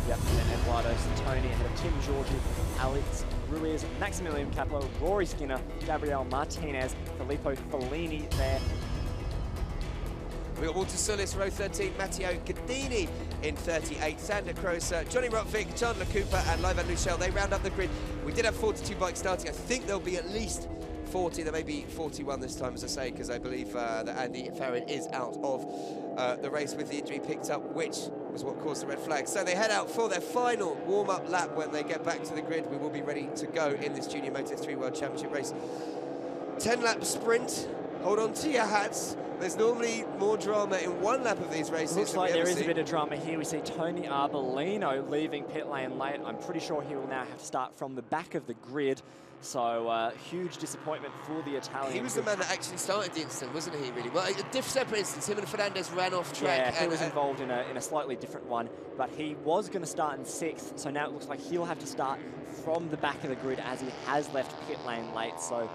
Yep, and then Eduardo Santoni ahead of Tim Georgi, Alex Ruiz, Maximilian Capello, Rory Skinner, Gabriel Martinez, Filippo Fellini there. We've got Walter Sullis, row 13, Matteo Gadini in 38, Sander Kroser, Johnny Rotvick, Chandler Cooper and Livan Luchel. They round up the grid. We did have 42 bikes starting. I think there'll be at least 40, there may be 41 this time, as I say, because I believe that Andy Farrett is out of the race with the injury picked up, which was what caused the red flag. So they head out for their final warm-up lap. When they get back to the grid, we will be ready to go in this Junior Moto3 World Championship race. 10-lap sprint. Hold on to your hats. There's normally more drama in one lap of these races. Looks like there is a bit of drama here. We see Tony Arbolino leaving pit lane late. I'm pretty sure he will now have to start from the back of the grid. So huge disappointment for the Italian. He was the man that actually started the incident, wasn't he, really? Well, a separate instance. Him and Fernandez ran off track. Yeah, he was involved in a slightly different one, but he was going to start in 6th, so now it looks like he'll have to start from the back of the grid as he has left pit lane late. So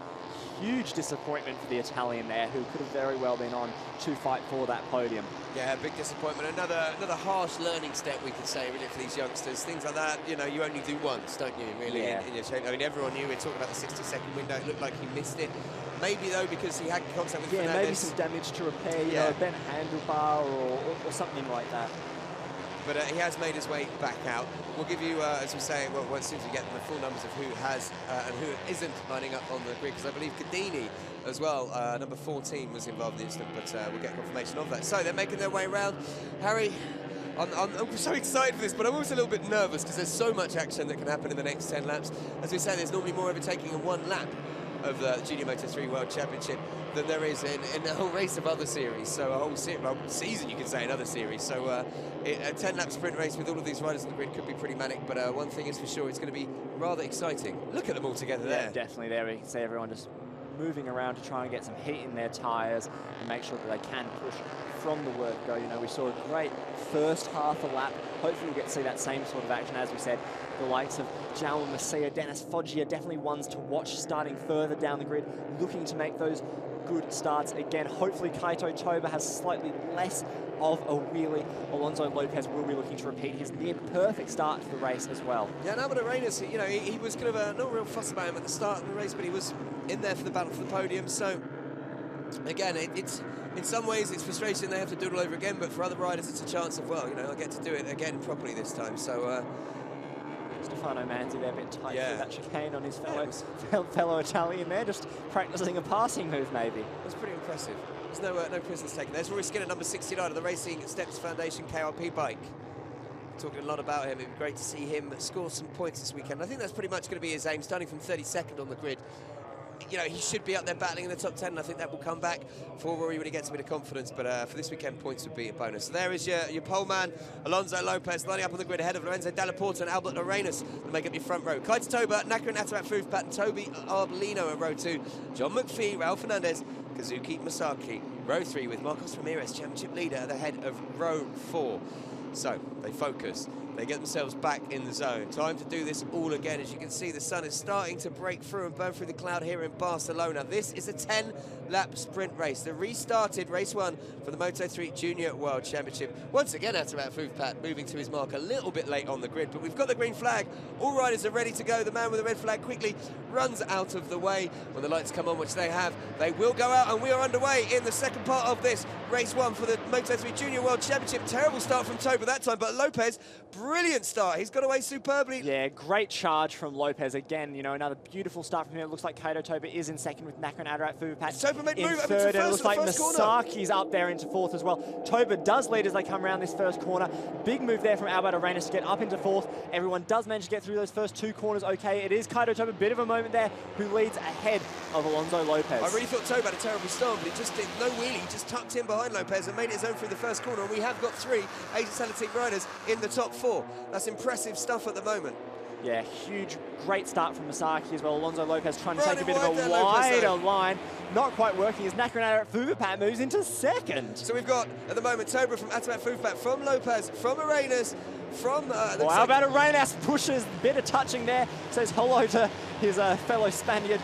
huge disappointment for the Italian there, who could have very well been on to fight for that podium. Yeah, big disappointment. Another harsh learning step, we could say, really, for these youngsters. Things like that, you know, you only do once, don't you, really, yeah. in your shape. I mean, everyone knew we were talking about the 60-second window. It looked like he missed it. Maybe, though, because he had contact with Fernandez. Maybe some damage to repair, you know, a bent handlebar or something like that. But he has made his way back out. We'll give you, as we say, well, as soon as we get the full numbers of who has and who isn't lining up on the grid, because I believe Gadini as well, number 14, was involved in the incident, but we'll get confirmation of that. So they're making their way around. Harry, I'm so excited for this, but I'm also a little bit nervous because there's so much action that can happen in the next 10 laps. As we say, there's normally more overtaking in one lap of the Junior Moto3 World Championship than there is in a whole race of other series. So a whole season, you could say, in other series. So a 10-lap sprint race with all of these riders on the grid could be pretty manic, but one thing is for sure, it's going to be rather exciting. Look at them all together there. Definitely there. We can see everyone just moving around to try and get some heat in their tyres and make sure that they can push from the word go. You know, we saw a great first half a lap. Hopefully we'll get to see that same sort of action. As we said, the likes of João Messia, Dennis Foggia, definitely ones to watch starting further down the grid, looking to make those good starts again. Hopefully Kaito Toba has slightly less of a wheelie. Alonso Lopez will be looking to repeat his near perfect start to the race as well. Yeah, and Albert Arenas, you know, he was kind of not real fuss about him at the start of the race, but he was in there for the battle for the podium. So again, it's in some ways it's frustration they have to do it all over again, but for other riders it's a chance of, well, you know, I get to do it again properly this time. So Stefano Manzi there, a bit tight through that chicane on his fellow Italian there, just practicing a passing move maybe. That's pretty impressive. There's no prisoners taken. There's Rory Skinner, number 69 of the Racing Steps Foundation KRP bike. Talking a lot about him. It'd be great to see him score some points this weekend. I think that's pretty much going to be his aim, starting from 32nd on the grid. You know, he should be up there battling in the top 10, and I think that will come back for Rory when he gets a bit of confidence, but for this weekend, points would be a bonus. So there is your pole man, Alonso Lopez, lining up on the grid ahead of Lorenzo Dalla Porta and Albert Arenas to make up your front row. Kaito Toba, Nakira Natarat Fuvapat and Toby Arbolino in row 2. John McPhee, Raul Fernandez, Kazuki Masaki. Row 3 with Marcos Ramirez, championship leader, at the head of row 4. So they focus. They get themselves back in the zone. Time to do this all again. As you can see, the sun is starting to break through and burn through the cloud here in Barcelona. This is a 10-lap sprint race. The restarted race 1 for the Moto3 Junior World Championship. Once again, Atarat Fouvpat moving to his mark a little bit late on the grid, but we've got the green flag. All riders are ready to go. The man with the red flag quickly runs out of the way. When the lights come on, which they have, they will go out, and we are underway in the second part of this race 1 for the Moto3 Junior World Championship. Terrible start from Toba that time, but Lopez, brilliant start. He's got away superbly. Yeah, great charge from Lopez. Again, you know, another beautiful start from him. It looks like Kaito Toba is in second with Nakran Atarat Fouvpat Toba made in move up third. into And it first looks like for the first Masaki's up there into fourth as well. Toba does lead as they come around this first corner. Big move there from Alberto Arenas to get up into fourth. Everyone does manage to get through those first 2 corners okay. It is Kaito Toba, bit of a moment there, who leads ahead of Alonso Lopez. I really thought Toba had a terrible start, but he just did no wheelie. He just tucked in behind Lopez and made it his own through the first corner. And we have got 3 Asian Talent Team riders in the top 4. That's impressive stuff at the moment. Yeah, huge, great start from Masaki as well. Alonso Lopez trying to take a bit of a there, wider line. Not quite working as Nakran Atarat Fouvpat moves into second. So we've got, at the moment, Toba from Atarat Fouvpat, from Lopez, from Arenas, from... Well, how about Arenas pushes, bit of touching there, says hello to his fellow Spaniard,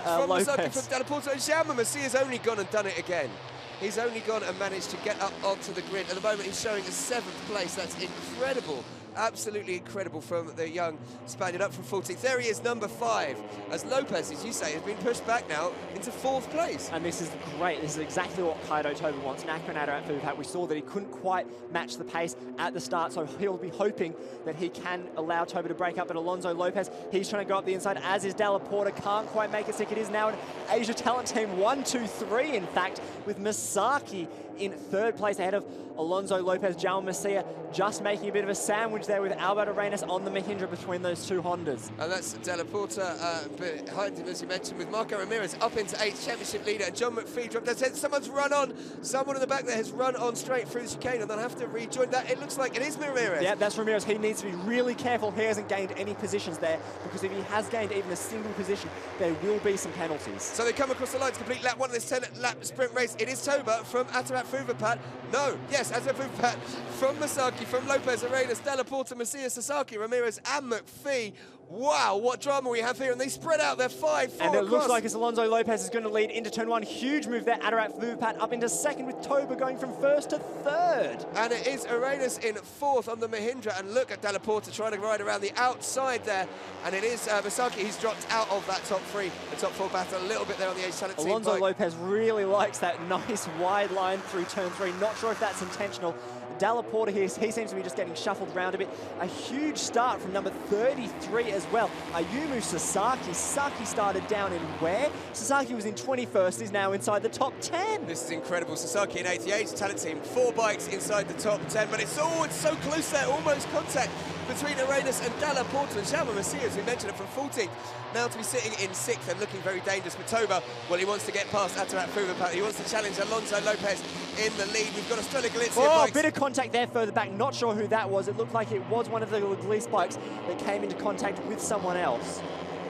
from Lopez. Masaki, from Della Porta, and Jaume Macia's only gone and done it again. He's only gone and managed to get up onto the grid. At the moment, he's showing a 7th place. That's incredible. Absolutely incredible from the young Spaniard, up from 14th. There he is, number 5, as Lopez, as you say, has been pushed back now into 4th place. And this is great. This is exactly what Kaito Toba wants. Nakran Atarat Fouvpat, we saw that he couldn't quite match the pace at the start, so he'll be hoping that he can allow Toba to break up. But Alonso Lopez, he's trying to go up the inside, as is Della Porta. Can't quite make it stick. It is now an Asia Talent Team 1, 2, 3, in fact, with Masaki in 3rd place ahead of Alonso Lopez. Jaume Macia just making a bit of a sandwich there with Alberto Arenas on the Mahindra between those 2 Hondas. And that's Della Porta behind him, as you mentioned, with Marco Ramirez up into 8th, championship leader, and John McPhee dropped down. Someone's run on. Someone in the back there has run on straight through the chicane, and they'll have to rejoin that. It looks like it is Ramirez. Yeah, that's Ramirez. He needs to be really careful. He hasn't gained any positions there, because if he has gained even a single position, there will be some penalties. So they come across the line to complete lap 1 of this 10-lap sprint race. It is Toba from Atarat Fouvpat. No, yes, Atarat Fouvpat from Masaki, from Lopez, Arenas, Della Porta, Macia, Sasaki, Ramirez, and McPhee. Wow, what drama we have here, and they spread out their 5, 4 And it across. looks like as Alonso Lopez is going to lead into turn 1. Huge move there. Atarat Fouvpat up into second, with Toba going from 1st to 3rd. And it is Arenas in 4th on the Mahindra, and look at Della Porta trying to ride around the outside there, and it is Masaki. He's dropped out of that top 3, the top 4 battle a little bit there on the Asian Talent Team Alonso bike. Lopez really likes that nice wide line through turn 3. Not sure if that's intentional. Della Porta here, he seems to be just getting shuffled around a bit. A huge start from number 33 as well. Ayumu Sasaki. Sasaki started down in where? Sasaki was in 21st, is now inside the top 10. This is incredible. Sasaki in 88, Talent Team, 4 bikes inside the top 10, but it's so close there, almost contact between Arenas and Della Porta, and Jaume Macia, as we mentioned, it from 14th, now to be sitting in 6th and looking very dangerous. But Toba, well, he wants to get past Atarat Fouvpat. He wants to challenge Alonso Lopez in the lead. We've got Australia Galizia bikes. Bit of contact there further back. Not sure who that was. It looked like it was one of the Galizia bikes that came into contact with someone else.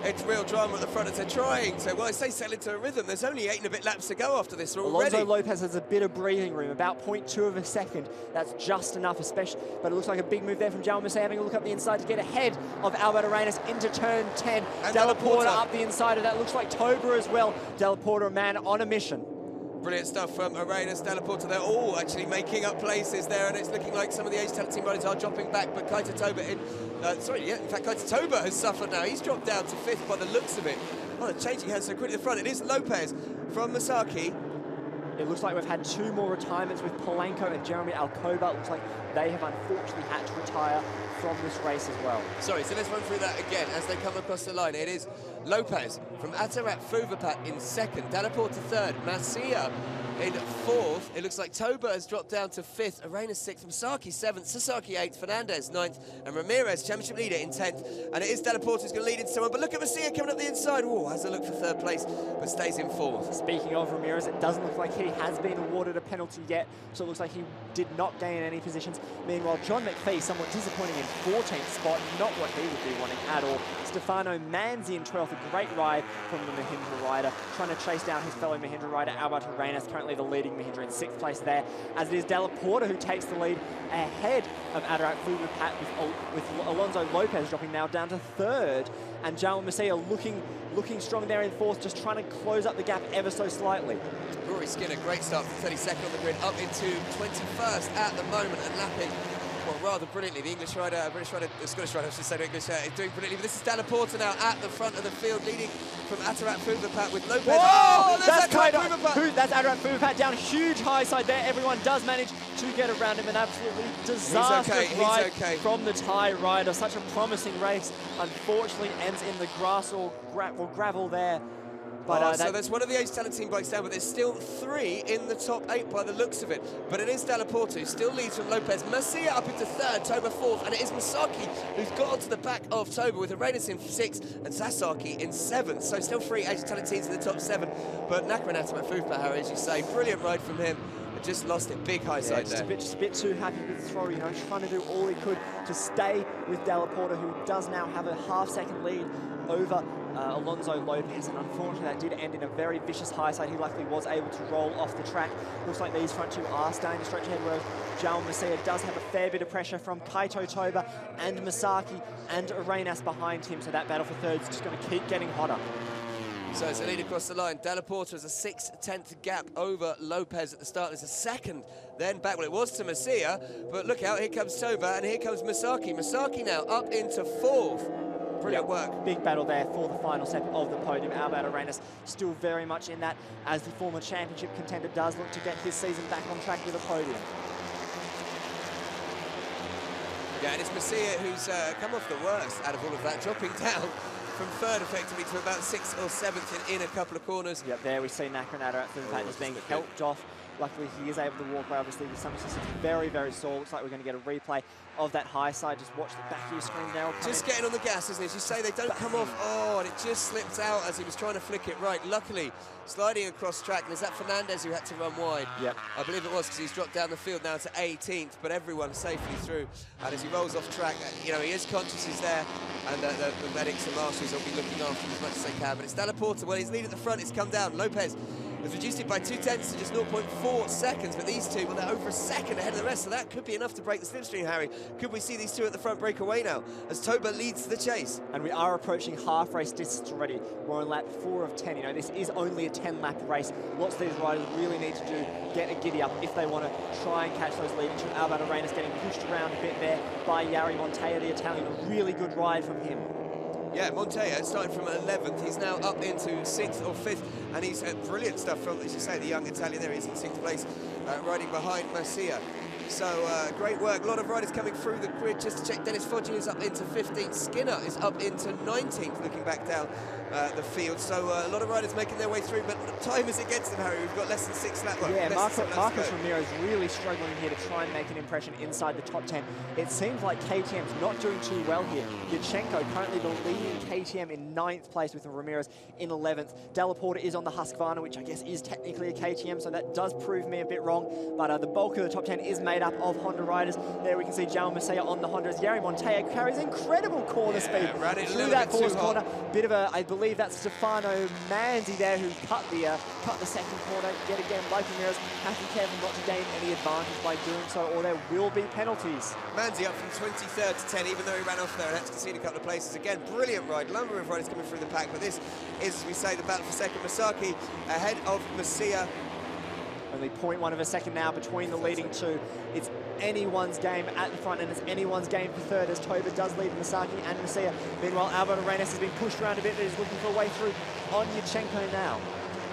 It's real drama at the front as they're trying to, well, I say settle into a rhythm. There's only 8 and a bit laps to go after this already. Alonso Lopez has a bit of breathing room, about 0.2 of a second. That's just enough, especially, but it looks like a big move there from Jaume Macia, having a look up the inside to get ahead of Alberto Arenas into turn 10. And Della Della Porta Porta up the inside of that. Looks like Toba as well. Della Porta, a man on a mission. Brilliant stuff from Arenas, Della Porta. They're all actually making up places there, and it's looking like some of the Asian Talent Team riders are dropping back, but Kaito Toba in fact, Kaito Toba has suffered now. He's dropped down to 5th by the looks of it. Oh, the changing hands so quickly at the front. It is Lopez from Masaki. It looks like we've had 2 more retirements with Polanco and Jeremy Alcoba. It looks like they have unfortunately had to retire from this race as well. Sorry, so let's run through that again as they come across the line. It is Lopez from Atarat Fouvpat in 2nd, Della Porta 3rd, Macia in 4th. It looks like Toba has dropped down to 5th, Arenas 6th, Masaki 7th, Sasaki 8th, Fernandez 9th, and Ramirez, championship leader, in 10th. And it is Della Porta who's going to lead into someone, but look at Macia coming up the inside. Oh, has a look for 3rd place, but stays in 4th. Speaking of Ramirez, it doesn't look like he has been awarded a penalty yet, so it looks like he did not gain any positions. Meanwhile, John McPhee, somewhat disappointing in 14th spot, not what he would be wanting at all. Stefano Manzi in 12th, a great ride from the Mahindra rider, trying to chase down his fellow Mahindra rider, Alberto Arenas, currently currently the leading Mahindra in 6th place there, as it is Della Porta who takes the lead ahead of Adarak Fubupat with Alonso Lopez dropping now down to 3rd, and Jaume Masia looking strong there in 4th, just trying to close up the gap ever so slightly. Rory Skinner, great start for 32nd on the grid, up into 21st at the moment and lapping, well, rather brilliantly. The English rider, British rider, the Scottish rider, I should say, the English is doing brilliantly. But this is Della Porta now at the front of the field, leading from Adarak Fubupat with Lopez. Whoa! Oh, that's Adarak Fubupat down, huge high side there. Everyone does manage to get around him. An absolutely disastrous ride from the Thai rider. Such a promising race. Unfortunately, ends in the grass or gravel there. But, so there's one of the Ace Talent team bikes down, but there's still 3 in the top 8 by the looks of it. But it is Della Porta who still leads from Lopez. Masia up into 3rd, Toba 4th, and it is Masaki who's got onto the back of Toba with Arenas in 6th and Sasaki in 7th. So still 3 Ace Talent teams in the top 7. But Nakranatama Fubupat, as you say, brilliant ride from him. Just lost it, big high side there. Just a bit too happy with the throw, you know, trying to do all he could to stay with Della Porta, who does now have a half-second lead over Alonso Lopez, and unfortunately that did end in a very vicious high side. He luckily was able to roll off the track. Looks like these front 2 are starting to stretch ahead, whereas Jaume Masia does have a fair bit of pressure from Kaito Toba and Masaki and Arenas behind him, so that battle for 3rd is just going to keep getting hotter. So it's a lead across the line. Della Porta has a 6/10 gap over Lopez at the start. There's a second, then back. Well, it was to Masia, but look out, here comes Toba, and here comes Masaki. Masaki now up into 4th. Brilliant work. Big battle there for the final step of the podium. Albert Arenas still very much in that, as the former championship contender does look to get his season back on track with a podium. Yeah, and it's Masia who's come off the worst out of all of that, dropping down from 3rd effectively to about 6th or 7th in a couple of corners. Yep, there we see Nakranatama just being helped off. Luckily, he is able to walk away, obviously, with some assistance. Very, very sore. Looks like we're going to get a replay of that high side. Just watch the back of your screen now. Just getting on the gas, isn't it? As you say, they don't come off. Oh, and it just slipped out as he was trying to flick it right. Luckily, sliding across track. And is that Fernandez who had to run wide? Yep. I believe it was, because he's dropped down the field now to 18th, but everyone safely through. And as he rolls off track, you know, he is conscious he's there, and the medics and marshals will be looking after him as much as they can. But it's Della Porta. Well, his lead at the front. It's come down. Lopez has reduced it by 2/10 to just 0.4 seconds, but these two, well, they're over a second ahead of the rest, so that could be enough to break the slipstream, Harry. Could we see these two at the front break away now, as Toba leads the chase? And we are approaching half race distance already. We're on lap 4 of 10. You know, this is only a 10-lap race. Lots of these riders really need to do get a giddy up if they want to try and catch those leading. Albert Arenas getting pushed around a bit there by Jari Montoya, the Italian. A really good ride from him. Yeah, Montoya starting from 11th. He's now up into 6th or 5th, and he's brilliant stuff from, as you say, the young Italian there. He's in 6th place, riding behind Masia. So great work. A lot of riders coming through the grid. Just to check, Dennis Foggia is up into 15th. Skinner is up into 19th, looking back down the field. So a lot of riders making their way through, but time is against them, Harry. We've got less than 6 laps. Well, yeah, Marcos Ramiro is really struggling here to try and make an impression inside the top 10. It seems like KTM's not doing too well here. Yurchenko currently the leading KTM in 9th place, with Ramirez in 11th. Della Porta is on the Husqvarna, which I guess is technically a KTM, so that does prove me a bit wrong. But the bulk of the top 10 is made up of Honda riders. There we can see Jaume Masia on the Honda, as Jari Montoya carries incredible corner speed through that fourth corner. Bit of a, I believe that's Stefano Manzi there, who cut the second corner. Yet again, like Ramirez, have to be careful not to gain any advantage by doing so, or there will be penalties. Manzi up from 23rd to 10, even though he ran off there and had to concede a couple of places. Again, brilliant ride. Number of riders coming through the pack, but this is, as we say, the battle for second. Masaki ahead of Masia. Only 0.1 of a second now between the leading two. It's anyone's game at the front, and it's anyone's game for third, as Toba does lead Masaki and Masia. Meanwhile, Albert Arenas has been pushed around a bit, but is looking for a way through on Yurchenko now.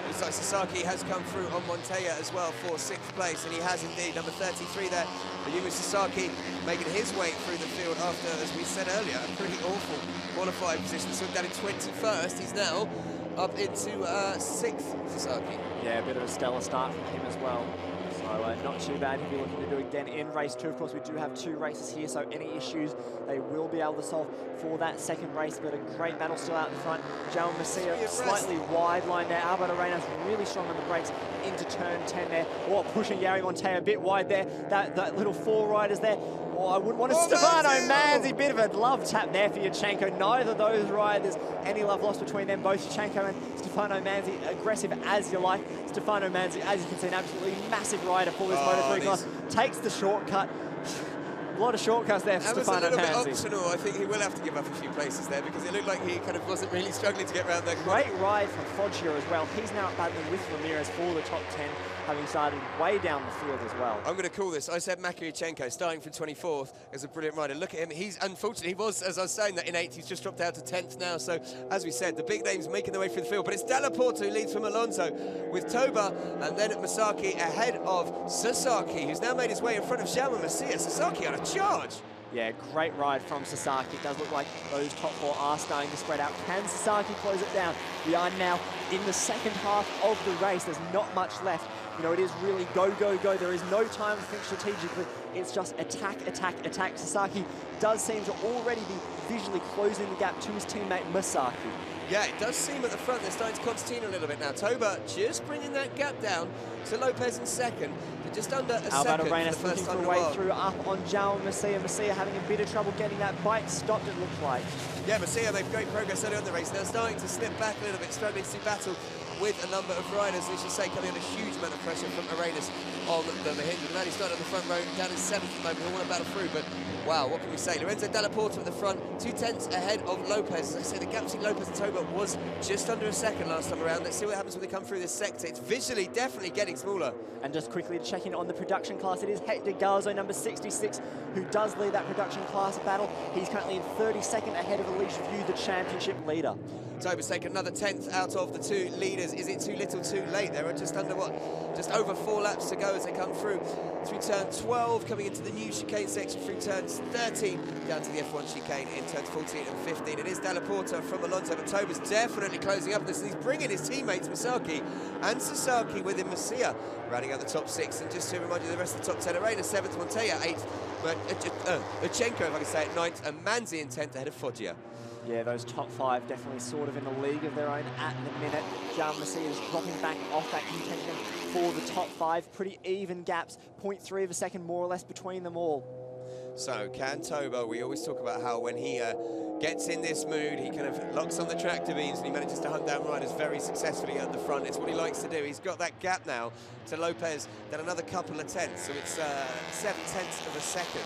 Looks like Sasaki has come through on Montoya as well for 6th place, and he has indeed. Number 33 there, Yumi Sasaki, making his way through the field after, as we said earlier, a pretty awful qualifying position. So down in 21st, he's now up into 6th, Sasaki. Yeah, a bit of a stellar start from him as well. So not too bad. He'll be looking to do again in race 2. Of course, we do have 2 races here, so any issues they will be able to solve for that second race. But a great battle still out in front. João Macia slightly wide line there. Alberto Arenas really strong on the brakes into turn 10 there. Oh, pushing Jari Montoya a bit wide there. That little 4 riders there. Oh, I wouldn't want to. Stefano Manzi, bit of a love tap there for Yurchenko. Neither of those riders, any love lost between them. Both Yurchenko and Stefano Manzi, aggressive as you like. Stefano Manzi, as you can see, an absolutely massive rider for this Moto3 class. Takes the shortcut. A lot of shortcuts there for Stefano Manzi. That was a little bit optional. I think he will have to give up a few places there because it looked like he kind of wasn't really struggling to get around there. Great ride from Foggia as well. He's now battling with Ramirez for the top 10, having started way down the field as well. I'm going to call this. I said Makyrychenko starting from 24th is a brilliant rider. Look at him. He's unfortunately, he was, as I was saying, that in 8th. He's just dropped out to 10th now. So, as we said, the big names making their way through the field. But it's Della Porta who leads from Alonso with Toba and then Masaki ahead of Sasaki, who's now made his way in front of João Macia. Sasaki on a charge. Yeah, great ride from Sasaki. It does look like those top 4 are starting to spread out. Can Sasaki close it down? We are now in the second half of the race. There's not much left. You know, it is really go, go, go. There is no time to think strategically. It's just attack, attack, attack. Sasaki does seem to already be visually closing the gap to his teammate Masaki. Yeah, it does seem at the front they're starting to concertina a little bit now. Toba just bringing that gap down to Lopez in second. They're just under a Alberto second Arenas for the first looking time for in a a way while. through up on João Macia. Macia having a bit of trouble getting that bike stopped, it looks like. Yeah, Macia made great progress early on the race. Now starting to slip back a little bit, struggling to battle with a number of riders. As you say, coming under a huge amount of pressure from Arenas on the Mahindra. Now he's started on the front row, down in 7th at the moment. He'll want to battle through, but wow, what can we say? Lorenzo Della Porta at the front, 2 tenths ahead of Lopez. As I say, the gap between Lopez and Toba was just under a second last time around. Let's see what happens when they come through this sector. It's visually definitely getting smaller. And just quickly to check in on the production class, it is Hector Garzo, number 66, who does lead that production class battle. He's currently in 32nd ahead of Alicia View, the championship leader. Toba's taken another 10th out of the 2 leaders. Is it too little too late? They're just under just over 4 laps to go as they come through turn 12, coming into the new chicane section through turns 13 down to the F1 chicane in turns 14 and 15. It is Della Porta from Alonso, but Toba's definitely closing up this. He's bringing his teammates Masaki and Sasaki with him. Macia rounding out the top 6, and just to remind you, the rest of the top 10 Arenas, 7th, Montoya 8th, Yurchenko, if I can say it, 9th, and Manzi in 10th ahead of Foggia. Yeah, those top 5 definitely sort of in a league of their own at the minute. João Macia is dropping back off that contention for the top 5. Pretty even gaps, 0.3 of a second more or less between them all. So, can Toba, we always talk about how when he gets in this mood, he kind of locks on the tractor beams and he manages to hunt down riders very successfully at the front. It's what he likes to do. He's got that gap now to Lopez, then another couple of tenths, so it's 7 tenths of a second.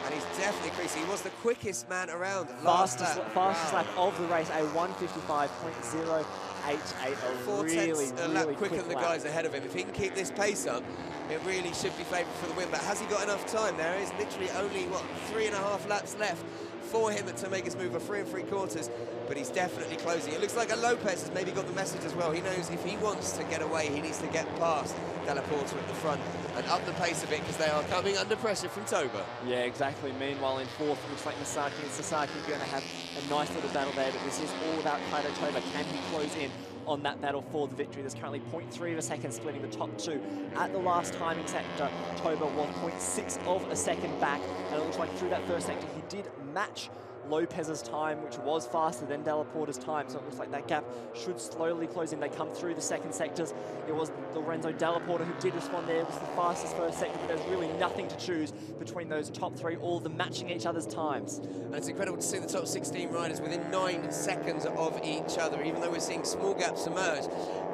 And he's definitely increasing. He was the quickest man around last lap. Fastest lap of the race, a 1:55.088. A 4 really, tenths a lap really quicker quick than the lap. guys ahead of him. If he can keep this pace up, it really should be favoured for the win. But has he got enough time? There is literally only, 3.5 laps left for him to make his move of 3 3/4, but he's definitely closing. It looks like a Lopez has maybe got the message as well. He knows if he wants to get away, he needs to get past Della Porta at the front and up the pace a bit because they are coming under pressure from Toba. Yeah, exactly. Meanwhile, in 4th, looks like Masaki and Sasaki are going to have a nice little battle there, but this is all about Kaito Toba. Can he close in on that battle for the victory? There's currently 0.3 of a second splitting the top 2. At the last timing sector, Toba was 0.6 of a second back, and it looks like through that first sector, he did match Lopez's time, which was faster than Della Porta's time, so it looks like that gap should slowly close in. They come through the second sectors. It was Lorenzo Della Porta who did respond there. It was the fastest first sector, but there's really nothing to choose between those top 3, all of them matching each other's times. And it's incredible to see the top 16 riders within 9 seconds of each other, even though we're seeing small gaps emerge.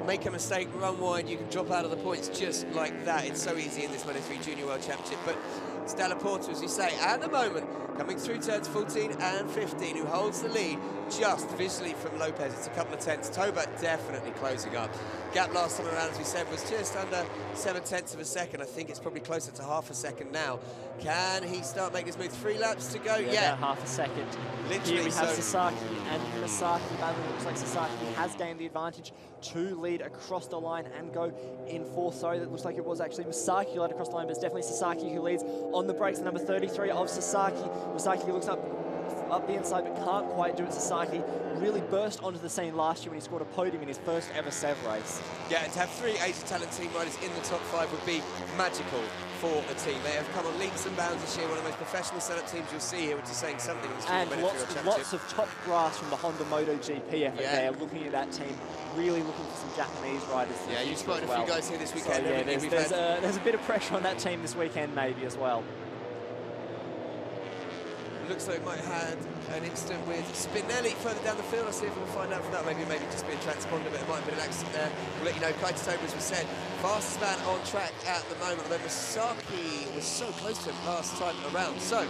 Make a mistake, run wide, you can drop out of the points just like that. It's so easy in this Moto3 Junior World Championship, but it's Della Porta, as you say, at the moment, coming through turns 14 and 15, who holds the lead just visually from Lopez. It's a couple of tenths. Toba definitely closing up. Gap last time around, as we said, was just under 7 tenths of a second. I think it's probably closer to half a second now. Can he start making this move? 3 laps to go? Yeah. About half a second. Literally. Here we have Sasaki and Masaki battling. Looks like Sasaki has gained the advantage to lead across the line and go in 4th. Sorry, that looks like it was actually Masaki who led across the line, but it's definitely Sasaki who leads on the brakes. Number 33 of Sasaki. Masaki looks up up the inside, but can't quite do it. Sasaki really burst onto the scene last year when he scored a podium in his first ever Sev race. Yeah, and to have 3 Asia Talent team riders in the top 5 would be magical for the team. They have come on leaps and bounds this year, one of the most professional setup teams you'll see here, which is saying something in this And lots of top brass from the Honda MotoGP effort there, looking at that team, really looking for some Japanese riders. Yeah, you've spotted a few guys here this weekend. So, yeah, there's a bit of pressure on that team this weekend maybe as well. Looks like it might have had an incident with Spinelli further down the field. I'll see if we can find out from that. Maybe just being transponder, but it might have been an accident there. We'll let you know. Kaito Toba, as we said, fastest man on track at the moment. Although Masaki was so close to him last time around. So,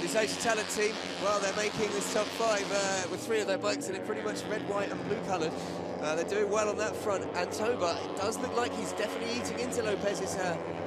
this Asia Talent team, well, they're making this top 5 with 3 of their bikes in it, pretty much red, white and blue coloured. They're doing well on that front, and Toba, it does look like he's definitely eating into Lopez's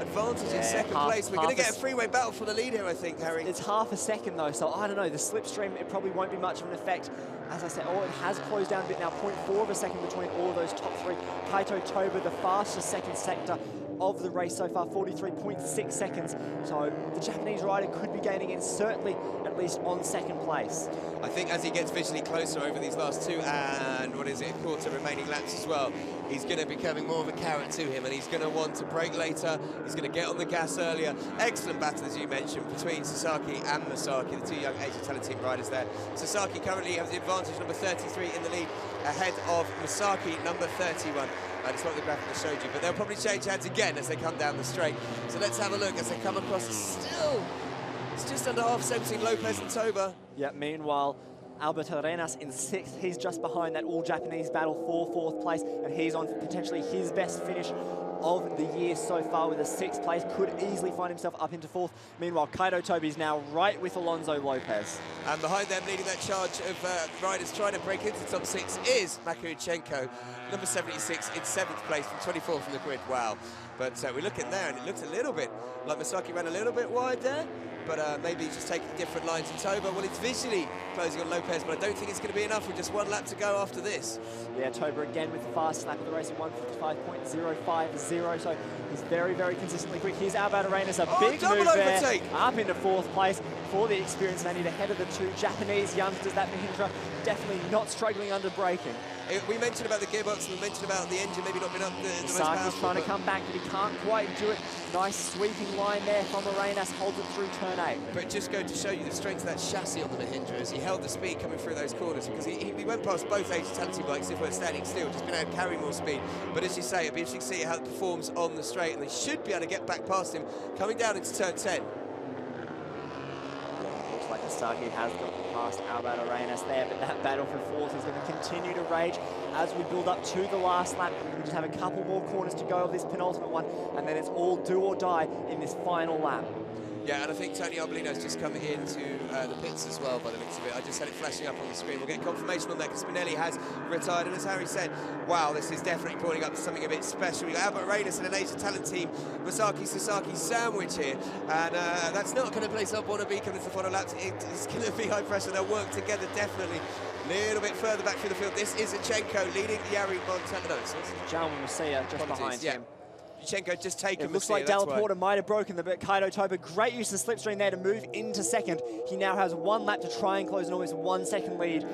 advantage in second place. We're going to get a freeway battle for the lead here, I think, Harry. It's half a second, though, so I don't know. The slipstream, it probably won't be much of an effect. As I said, it has closed down a bit now, 0.4 of a second between all of those top 3. Kaito Toba, the fastest second sector of the race so far, 43.6 seconds. So the Japanese rider could be gaining in, certainly at least on second place. I think as he gets visually closer over these last 2 and a quarter remaining laps as well, he's going to be becoming more of a carrot to him, and he's going to want to brake later. He's going to get on the gas earlier. Excellent battle, as you mentioned, between Sasaki and Masaki, the 2 young Asia Talent team riders there. Sasaki currently has the advantage, number 33 in the lead, ahead of Masaki, number 31. It's not the graphic that showed you, but they'll probably change hands again as they come down the straight. So let's have a look as they come across. Still, it's just under half set between Lopez and Toba. Yeah, meanwhile, Alberto Arenas in 6th. He's just behind that all-Japanese battle for 4th place, and he's on potentially his best finish of the year so far with a 6th place. Could easily find himself up into 4th. Meanwhile, Kaito Toba is now right with Alonso Lopez. And behind them, leading that charge of riders trying to break into the top 6 is Makuchenko, number 76 in 7th place from 24th from the grid. Wow. But we look in there and it looks a little bit like Masaki ran a little bit wide there, but maybe he's just taking different lines in Toba. Well, it's visually closing on Lopez, but I don't think it's going to be enough with just 1 lap to go after this. Yeah, Toba again with the fastest lap of the race at 1:55.050, so he's very, very consistently quick. Here's Alberto Arenas, a big move there, up into 4th place for the experienced Vanity, ahead of the 2 Japanese youngsters. That Mahindra definitely not struggling under braking. We mentioned about the gearbox, and we mentioned about the engine maybe not being up the most powerful. Saki's trying to come back, but he can't quite do it. Nice sweeping line there from Arenas, holds it through turn 8. But just go to show you the strength of that chassis on the Mahindra as he held the speed coming through those corners, because he went past both Asia Talent bikes if we're standing still, just been able to carry more speed. But as you say, it'll be interesting to see how it performs on the straight, and they should be able to get back past him coming down into turn 10. Looks like Sasaki has got past Alberto Arenas there, but that battle for 4th is going to continue to rage as we build up to the last lap. We just have a couple more corners to go of this penultimate one, and then it's all do or die in this final lap. Yeah, and I think Tony Arbolino's just come into the pits as well, by the looks of it. I just had it flashing up on the screen. We'll get confirmation on that, because Spinelli has retired. And as Harry said, wow, this is definitely pointing up to something a bit special. We've got Albert Arenas and an Asia Talent team, Masaki-Sasaki sandwich here. And that's not going to place up Wannabe coming to the final laps. It's going to be high pressure. They'll work together, definitely. A little bit further back through the field. This is Ichenko leading Yari Montana. No, it's John Musia just behind him. Ichenko just taken. It looks like Della Porta might have broken the bit. Kaito Toba, great use of the slipstream there to move into 2nd. He now has 1 lap to try and close an almost 1 second lead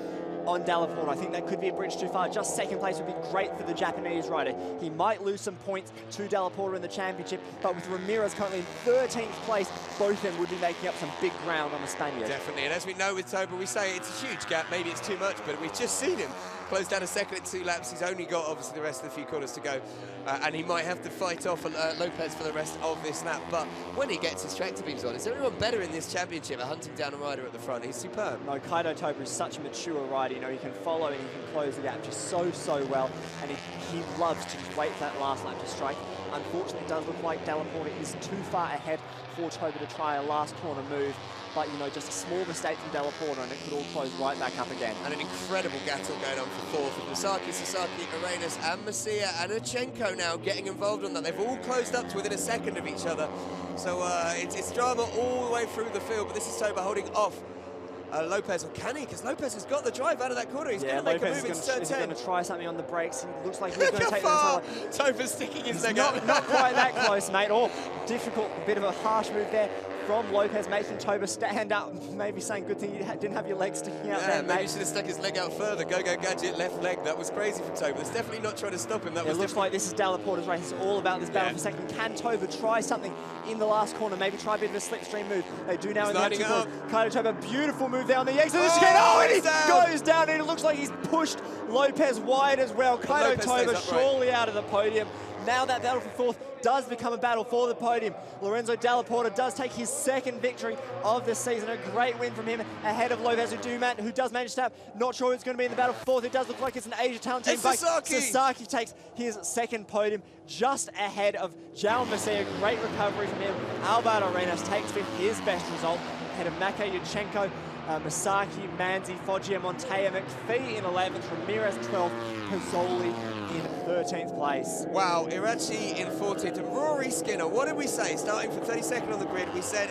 on Della Porta. I think that could be a bridge too far. Just 2nd place would be great for the Japanese rider. He might lose some points to Della Porta in the championship, but with Ramirez currently in 13th place, both of them would be making up some big ground on the Spaniard. Definitely, and as we know with Toba, we say it's a huge gap, maybe it's too much, but we've just seen him close down a second in 2 laps. He's only got, obviously, the rest of the few corners to go, and he might have to fight off Lopez for the rest of this lap. But when he gets his tractor beams on, is there anyone better in this championship at hunting down a rider at the front? He's superb. No, Kaito Toba is such a mature rider. You know, he can follow and he can close the gap just so well, and he loves to just wait for that last lap to strike. Unfortunately, it does look like Della Porta is too far ahead for Toba to try a last corner move. But, you know, just a small mistake from Della Porta and it could all close right back up again. And an incredible battle going on for 4th. Masaki, Sasaki, Arenas and Musia and Ichenko now getting involved on that. They've all closed up to within a second of each other. So it's drama all the way through the field, but this is Toba holding off Lopez, or can he? Because Lopez has got the drive out of that corner. He's going to make a move into turn 10. He's going to try something on the brakes. He looks like he's going to take the Toba's sticking his leg out. Not quite that close, mate. Oh, difficult, bit of a harsh move there from Lopez, making Toba stand up, maybe saying, good thing you didn't have your legs sticking out there, maybe mate. he should have stuck his leg out further. Go gadget, left leg. That was crazy from Toba. That's definitely not trying to stop him. That was looks like this is Delaporta's race. It's all about this battle for second. Can Toba try something in the last corner? Maybe try a bit of a slipstream move. They do now in the outside corner. Kaito Toba, beautiful move there on the exit. And he goes down, and it looks like he's pushed Lopez wide as well. Kaito Toba surely out of the podium. Now that battle for fourth does become a battle for the podium. Lorenzo Delaporta does take his second victory of the season. A great win from him ahead of Lopez, who does manage to tap. Not sure it's going to be in the battle for fourth. It does look like it's an Asia Talent team bike. Sasaki takes his second podium just ahead of Jaume Masia. Great recovery from him. Alberto Arenas takes fifth, his best result, ahead of Maka Yurchenko, Masaki, Manzi, Foggia, Montoya, McPhee in 11th, Ramirez 12th, Pozzoli in 13th place. Wow, Irachi in 14th, and Rory Skinner, what did we say? Starting from 32nd on the grid, we said,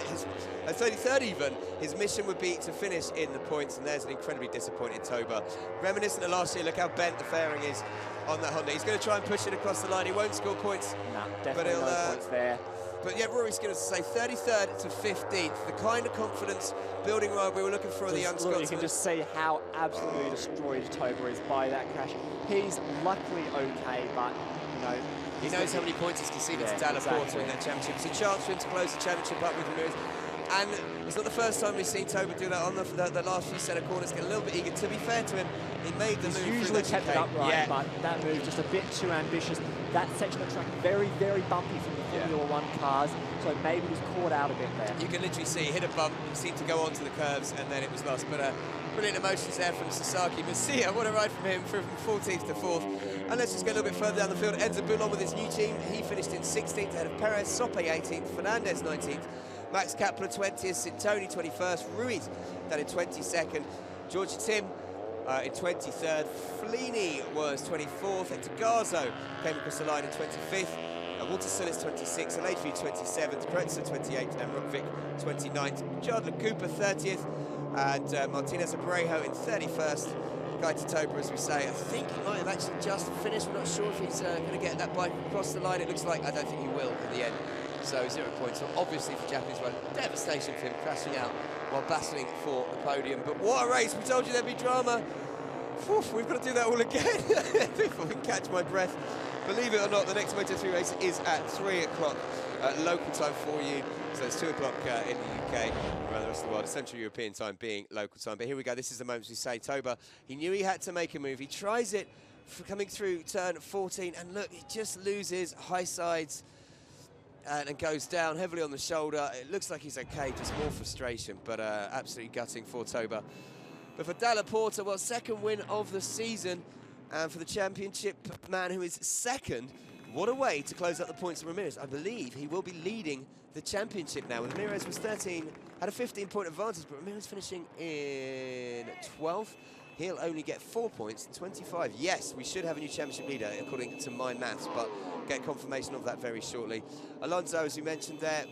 33rd even, his mission would be to finish in the points, and there's an incredibly disappointed Toba. Reminiscent of last year, look how bent the fairing is on that Honda. He's going to try and push it across the line. He won't score points. No, definitely no points there. But yeah, Rory Skinner, to say 33rd to 15th, the kind of confidence building ride we were looking for in the young Scotsman. You can just see how absolutely destroyed Toba is by that crash. He's luckily okay, but you know, he knows how many points he's conceded to Delaporta in that championship. It's a chance for him to close the championship up with Ramirez. And it's not the first time we've seen Toba do that on the last few set of corners, get a little bit eager. To be fair to him, he made the move. He's usually kept it upright, but that move just a bit too ambitious. That section of track very, very bumpy from the Formula 1 cars, so maybe he was caught out a bit there. You can literally see, hit a bump, seemed to go onto the curves, and then it was lost. But brilliant emotions there from Sasaki. Masia, what a ride from him, from 14th to 4th. And let's just go a little bit further down the field. Enzo Boulon with his new team. He finished in 16th ahead of Perez, Sope 18th, Fernandez 19th, Max Kapler 20th, Sintoni 21st, Ruiz down in 22nd, Georgia Tim in 23rd, Fellini was 24th, Hector Garzo came across the line in 25th, Walter Sillis 26th, Alageview 27th, Kretzer 28th, and Rockvik 29th, Jardler Cooper 30th, and Martinez Abreu in 31st. Kaito Toba, as we say, I think he might have actually just finished. We're not sure if he's going to get that bike across the line. It looks like I don't think he will in the end. So 0 points. So obviously for Japanese run, devastation for him, crashing out while battling for the podium. But what a race! We told you there'd be drama. Oof, we've got to do that all again before we catch my breath. Believe it or not, the next Moto3 race is at 3 o'clock local time for you. So it's 2 o'clock in the UK, around the rest of the world, Central European time being local time. But here we go, this is the moment we say, Toba, he knew he had to make a move. He tries it for coming through turn 14, and look, he just loses high sides and goes down heavily on the shoulder. It looks like he's okay, just more frustration, but absolutely gutting for Toba. But for Delaporta, well, second win of the season, and for the championship man who is second, what a way to close out the points of Ramirez. I believe he will be leading the championship now. Ramirez was 13, had a 15-point advantage, but Ramirez finishing in 12th. He'll only get 4 points, 25. Yes, we should have a new championship leader, according to my maths, but get confirmation of that very shortly. Alonso, as we mentioned there,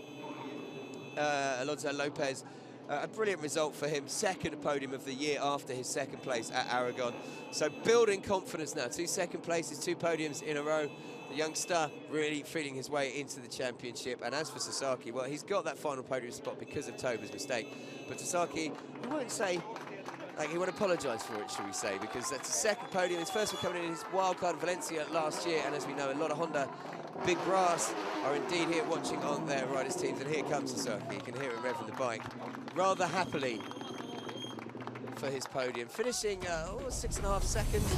Alonso Lopez, a brilliant result for him, second podium of the year after his second place at Aragon. So building confidence now, 2 second places, 2 podiums in a row. The youngster really feeding his way into the championship. And as for Sasaki, well, he's got that final podium spot because of Toba's mistake. But Sasaki, I won't say, like, he won't apologise for it, shall we say, because that's his second podium. His first one coming in his wildcard in Valencia last year. And as we know, a lot of Honda big brass are indeed here watching on their riders' teams. And here comes Sasaki. You can hear him revving the bike rather happily for his podium, finishing 6.5 seconds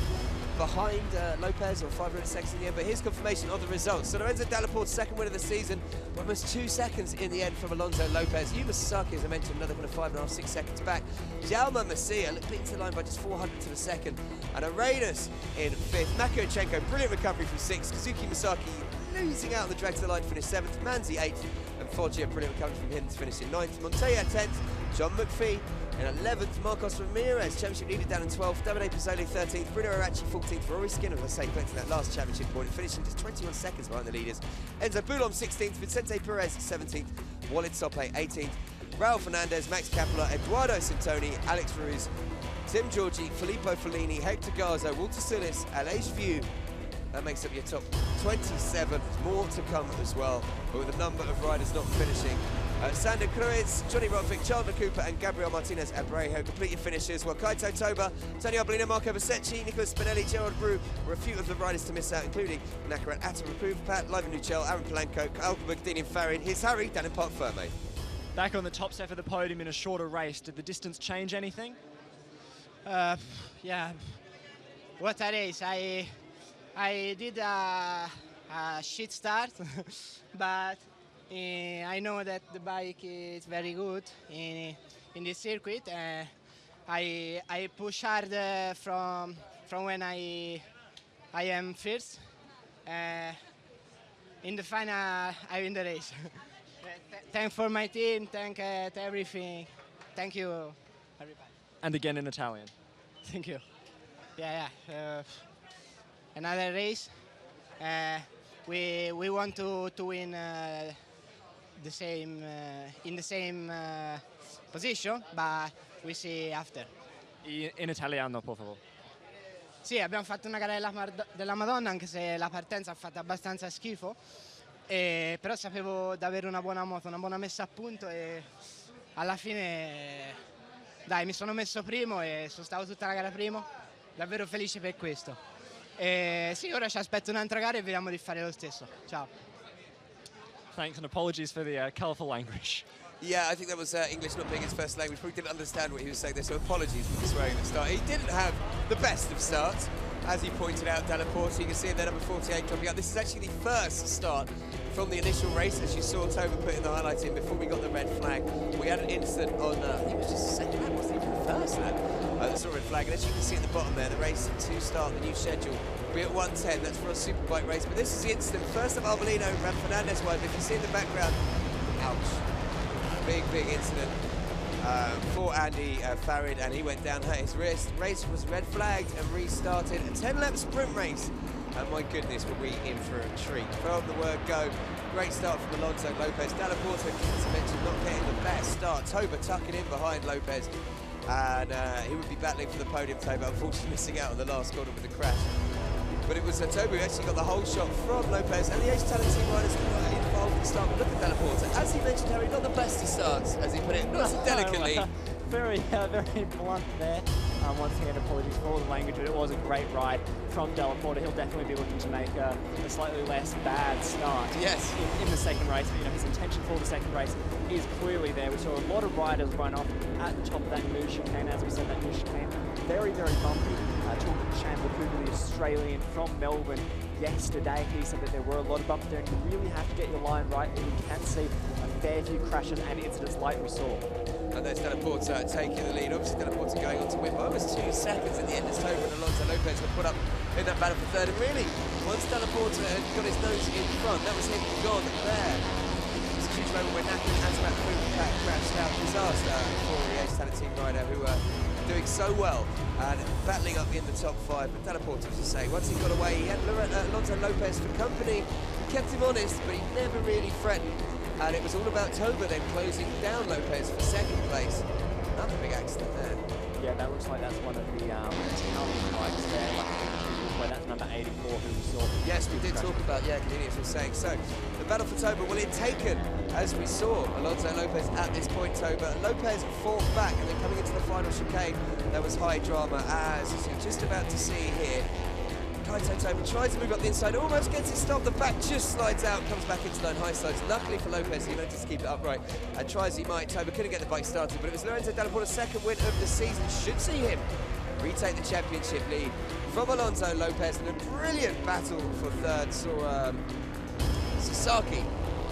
behind Lopez, or 500 seconds in the end. But here's confirmation of the results. So Lorenzo Delaporta's second win of the season, almost 2 seconds in the end from Alonso Lopez. Yuma Sasaki, as I mentioned, another kind of 5.5, 6 seconds back. Jaume Masia beating to the line by just 400 to the second. And Arenas in 5th. Mako, brilliant recovery from 6th. Kazuki Masaki losing out on the drag to the line to finish 7th. Manzi 8th. And Foggia, brilliant recovery from him to finish in 9th. Montoya 10th. John McPhee in 11th, Marcos Ramirez, championship leader, down in 12th, Davide Pozzoli 13th, Bruno Aracci 14th, Rory Skinner, as I say, collecting that last championship point and finishing just 21 seconds behind the leaders. Enzo Boulon 16th, Vicente Perez 17th, Walid Sope 18th, Raul Fernandez, Max Kapler, Eduardo Sintoni, Alex Ruiz, Tim Giorgi, Filippo Fellini, Hector Garzo, Walter Sillis, Alageview. That makes up your top 27. More to come as well, but with a number of riders not finishing Sander Cruz, Johnny Rodvick, Chandler Cooper and Gabriel Martinez Abrejo complete your finishes, while Kaito Toba, Tony Arbolino, Marco Basecchi, Nicolas Spinelli, Gerard Brew were a few of the riders to miss out, including Nakarat Atarupu, Pat, Livan Nuchel, Aaron Polanco, Alba Bagdini and Farid. Here's Harry down in Parc Ferme. Back on the top step of the podium in a shorter race, did the distance change anything? Yeah, what a race. I did a shit start, but I know that the bike is very good in this circuit. I push hard from when I am first. In the final, I win the race. Thank for my team, thank to everything. Thank you, everybody. And again in Italian. Thank you. Yeah. Another race. We want to win the same in the same position, but we see after. In italiano, por favor. Sì, abbiamo fatto una gara della Madonna, anche se la partenza ha fatto abbastanza schifo, però sapevo di avere una buona moto, una buona messa a punto e alla fine dai, mi sono messo primo e sono stato tutta la gara primo, davvero felice per questo. Sì, ora ci aspetto un'altra gara e vediamo di fare lo stesso. Ciao. Thanks and apologies for the colourful language. Yeah, I think that was English not being his first language. Probably didn't understand what he was saying there, so apologies for the swearing at the start. He didn't have the best of starts, as he pointed out, Dalla Porta. You can see in there, number 48 coming up. This is actually the first start from the initial race, as you saw Toba putting the highlight in before we got the red flag. We had an incident on, I think it was just the second lap, wasn't even the first lap. That saw a red flag, and as you can see at the bottom there, the race to start the new schedule will be at 1:10. That's for a superbike race, but this is the incident. First of Arbolino ran Fernandez wide, but if you see in the background, ouch. Big incident for Andy Farid, and he went down, hurt his wrist. Race was red flagged and restarted. A 10-lap sprint race, and my goodness, were we in for a treat. From the word go, great start from Alonso Lopez. Dalla Porta, as I mentioned, not getting the best start. Toba tucking in behind Lopez, and he would be battling for the podium. Toba unfortunately missing out on the last corner with the crash. But it was Toba who actually got the whole shot from Lopez, and the Ace Talent team riders were involved in the start. But look at Dalla Porta. As he mentioned, Harry, not the best of starts, as he put it, not so delicately. Very blunt there. Once again, apologies for all the language, but it was a great ride from Dalla Porta. He'll definitely be looking to make a slightly less bad start in the second race. But, you know, his intention for the second race is clearly there. We saw a lot of riders run off at the top of that new chicane. As we said, that new chicane, very bumpy. Talking to Chandler Cooper, the Australian from Melbourne yesterday, he said that there were a lot of bumps there, and you really have to get your line right, and you can see a fair few crashes and incidents like we saw. And there's Dalla Porta taking the lead. Obviously, Dalla Porta going on to win by almost 2 seconds at the end as Toba and Alonso Lopez were put up in that battle for third. And really, once Dalla Porta had got his nose in front, that was him gone there. It's a huge moment when Naki and Antoine Kruger crashed out. Disaster for the Ace Talent team rider who were doing so well and battling up in the top 5. But Dalla Porta, as I say, once he got away, he had Alonso Lopez for company. He kept him honest, but he never really threatened. And it was all about Toba then closing down Lopez for second place. Another big accident there. Yeah, that looks like that's one of the Italian bikes there. Well, that's number 84 who we saw. Yes, we did talk about, Canadians were saying. So, the battle for Toba, well, it taken, as we saw, Alonso Lopez at this point, Toba. Lopez fought back, and then coming into the final chicane, there was high drama, as you're just about to see here. Kaito Toba tries to move up the inside, almost gets it stopped, the back just slides out, comes back into line high sides. Luckily for Lopez, he managed to keep it upright and tries he might. Toba couldn't get the bike started, but it was Lorenzo Dalla Porta's second win of the season. Should see him retake the championship lead from Alonso Lopez, and a brilliant battle for third. Saw Sasaki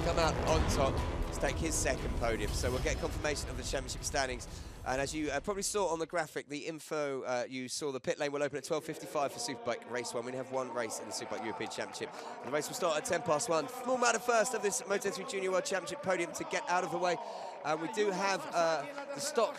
come out on top to take his second podium. So we'll get confirmation of the championship standings. And as you probably saw on the graphic, the info, you saw the pit lane will open at 12:55 for Superbike Race 1. We have one race in the Superbike European Championship. The race will start at 1:10 Small matter first of this Moto3 Junior World Championship podium to get out of the way. We do have the stock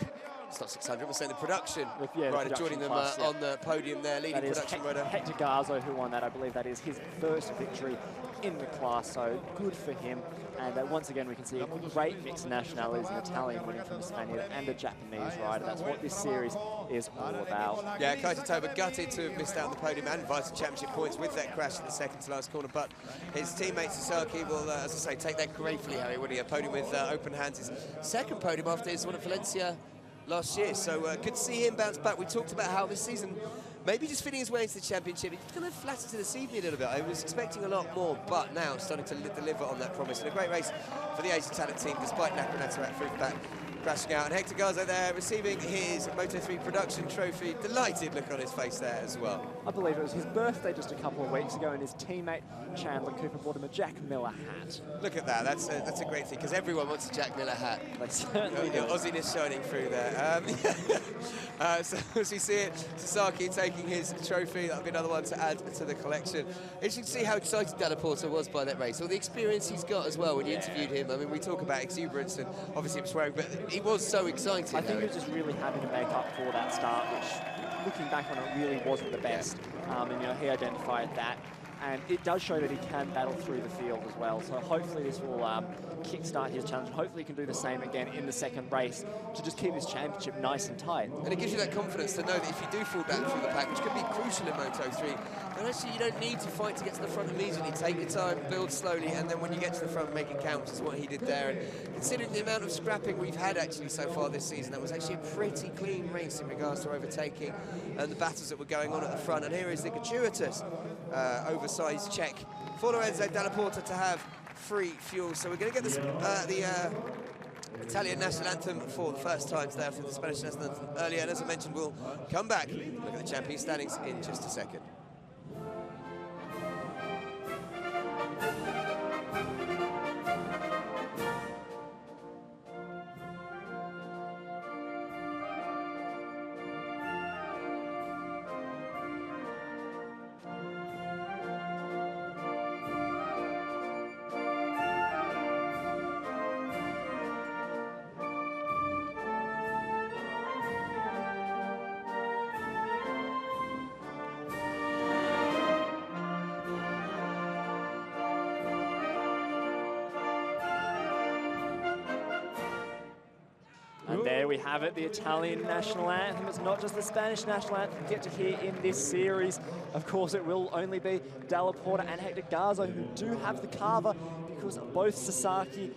600, we're saying the production rider joining them on the podium there, leading production rider. Hector Garzo who won that. I believe that is his first victory in the class, so good for him. And once again, we can see a great mix of nationalities, an Italian winning from a Spaniard and a Japanese rider. That's what this series is all about. Yeah, Kaito Toba gutted to have missed out on the podium and vice championship points with that crash in the second to last corner, but his teammate Sasaki will, as I say, take that gratefully, Harry, would he? A podium with open hands. His second podium after his one at Valencia last year, so good to see him bounce back. We talked about how this season, maybe just fitting his way into the championship, he's kind of flattered to deceive me a little bit. I was expecting a lot more, but now starting to deliver on that promise. And a great race for the Asian talent team, despite Nakranata at Fruitback crashing out. And Hector Garza there receiving his Moto3 production trophy. Delighted look on his face there as well. I believe it was his birthday just a couple of weeks ago, and his teammate Chandler Cooper bought him a Jack Miller hat. Look at that, that's a great thing, because everyone wants a Jack Miller hat. They certainly do. Aussie-ness shining through there. So as you see it, Sasaki taking his trophy, that'll be another one to add to the collection. Interesting to see how excited Dalla Porta was by that race, all the experience he's got as well when you interviewed him. I mean, we talk about exuberance and obviously him swearing, but he was so excited. I think he was just really having to make up for that start, which, looking back on it, really wasn't the best. And, you know, he identified that. And it does show that he can battle through the field as well. So hopefully this will kickstart his challenge. And hopefully he can do the same again in the second race to just keep his championship nice and tight. And it gives you that confidence to know that if you do fall back from the pack, which could be crucial in Moto3, then actually you don't need to fight to get to the front immediately. Take your time, build slowly, and then when you get to the front, make it count, which is what he did there. And considering the amount of scrapping we've had actually so far this season, that was actually a pretty clean race in regards to overtaking and the battles that were going on at the front. And here is the gratuitous oversized check for Lorenzo Dalla Porta to have free fuel. So we're going to get this, the Italian national anthem for the first time today after the Spanish national anthem earlier. And as I mentioned, we'll come back, look at the champion standings in just a second. And there we have it, the Italian national anthem. It's not just the Spanish national anthem we get to hear in this series. Of course, it will only be Dalla Porta and Hector Garza who do have the carver, because both Sasaki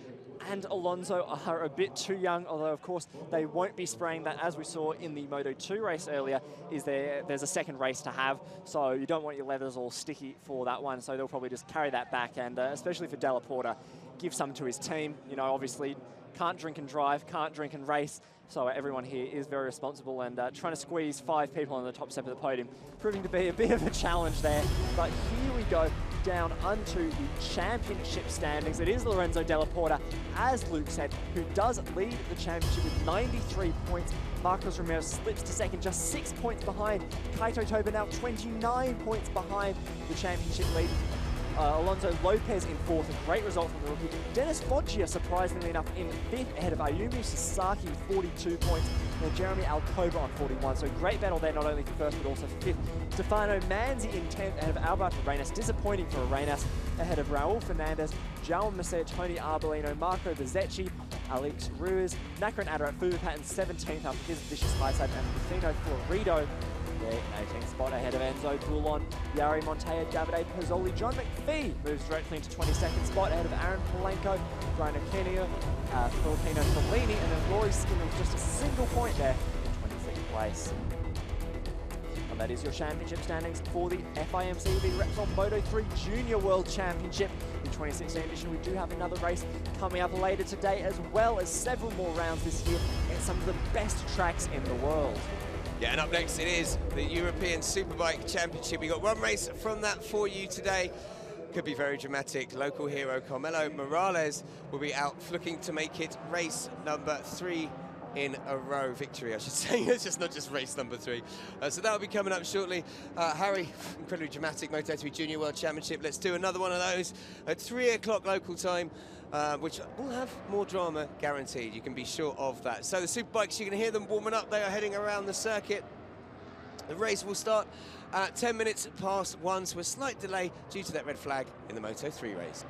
and Alonso are a bit too young, although of course they won't be spraying that, as we saw in the Moto2 race earlier. There's a second race to have, so you don't want your leathers all sticky for that one, so they'll probably just carry that back, and especially for Dalla Porta, give some to his team. You know, obviously can't drink and drive, can't drink and race, so everyone here is very responsible, and trying to squeeze 5 people on the top step of the podium, proving to be a bit of a challenge there. But here we go, down onto the championship standings. It is Lorenzo Dalla Porta, as Luke said, who does lead the championship with 93 points. Marcos Ramirez slips to second, just 6 points behind. Kaito Toba now 29 points behind the championship lead. Alonso Lopez in fourth, a great result from the rookie. Dennis Foggia, surprisingly enough, in fifth, ahead of Ayumi Sasaki with 42 points, and Jeremy Alcoba on 41. So great battle there, not only for first, but also for fifth. Stefano Manzi in 10th, ahead of Alberto Arenas. Disappointing for Arenas, ahead of Raul Fernandez, João Macer, Tony Arbolino, Marco Bezecchi, Alex Ruiz, Nakranata at Fubupat in 17th after his vicious high side, and Rufino Florido there in 18th spot, ahead of Enzo Dulon, Yari Montoya, Davide Pozzoli. John McPhee moves directly into 22nd spot, ahead of Aaron Polenko, Brian Aquino, Filipino Fellini, and then Rory Skinner with just a single point there in 26th place. And that is your championship standings for the FIMC, the Repsol Moto3 Junior World Championship. In 2016 edition, we do have another race coming up later today, as well as several more rounds this year at some of the best tracks in the world. Yeah, and up next it is the European Superbike Championship. We got one race from that for you today. Could be very dramatic. Local hero Carmelo Morales will be out looking to make it race number 3 in a row. Victory, I should say. It's just not just race number 3. So that'll be coming up shortly. Harry, incredibly dramatic Moto3 Junior World Championship. Let's do another one of those at 3 o'clock local time, which will have more drama guaranteed. You can be sure of that. So the Superbikes, you can hear them warming up. They are heading around the circuit. The race will start at 10 minutes past 1, so a slight delay due to that red flag in the Moto3 race.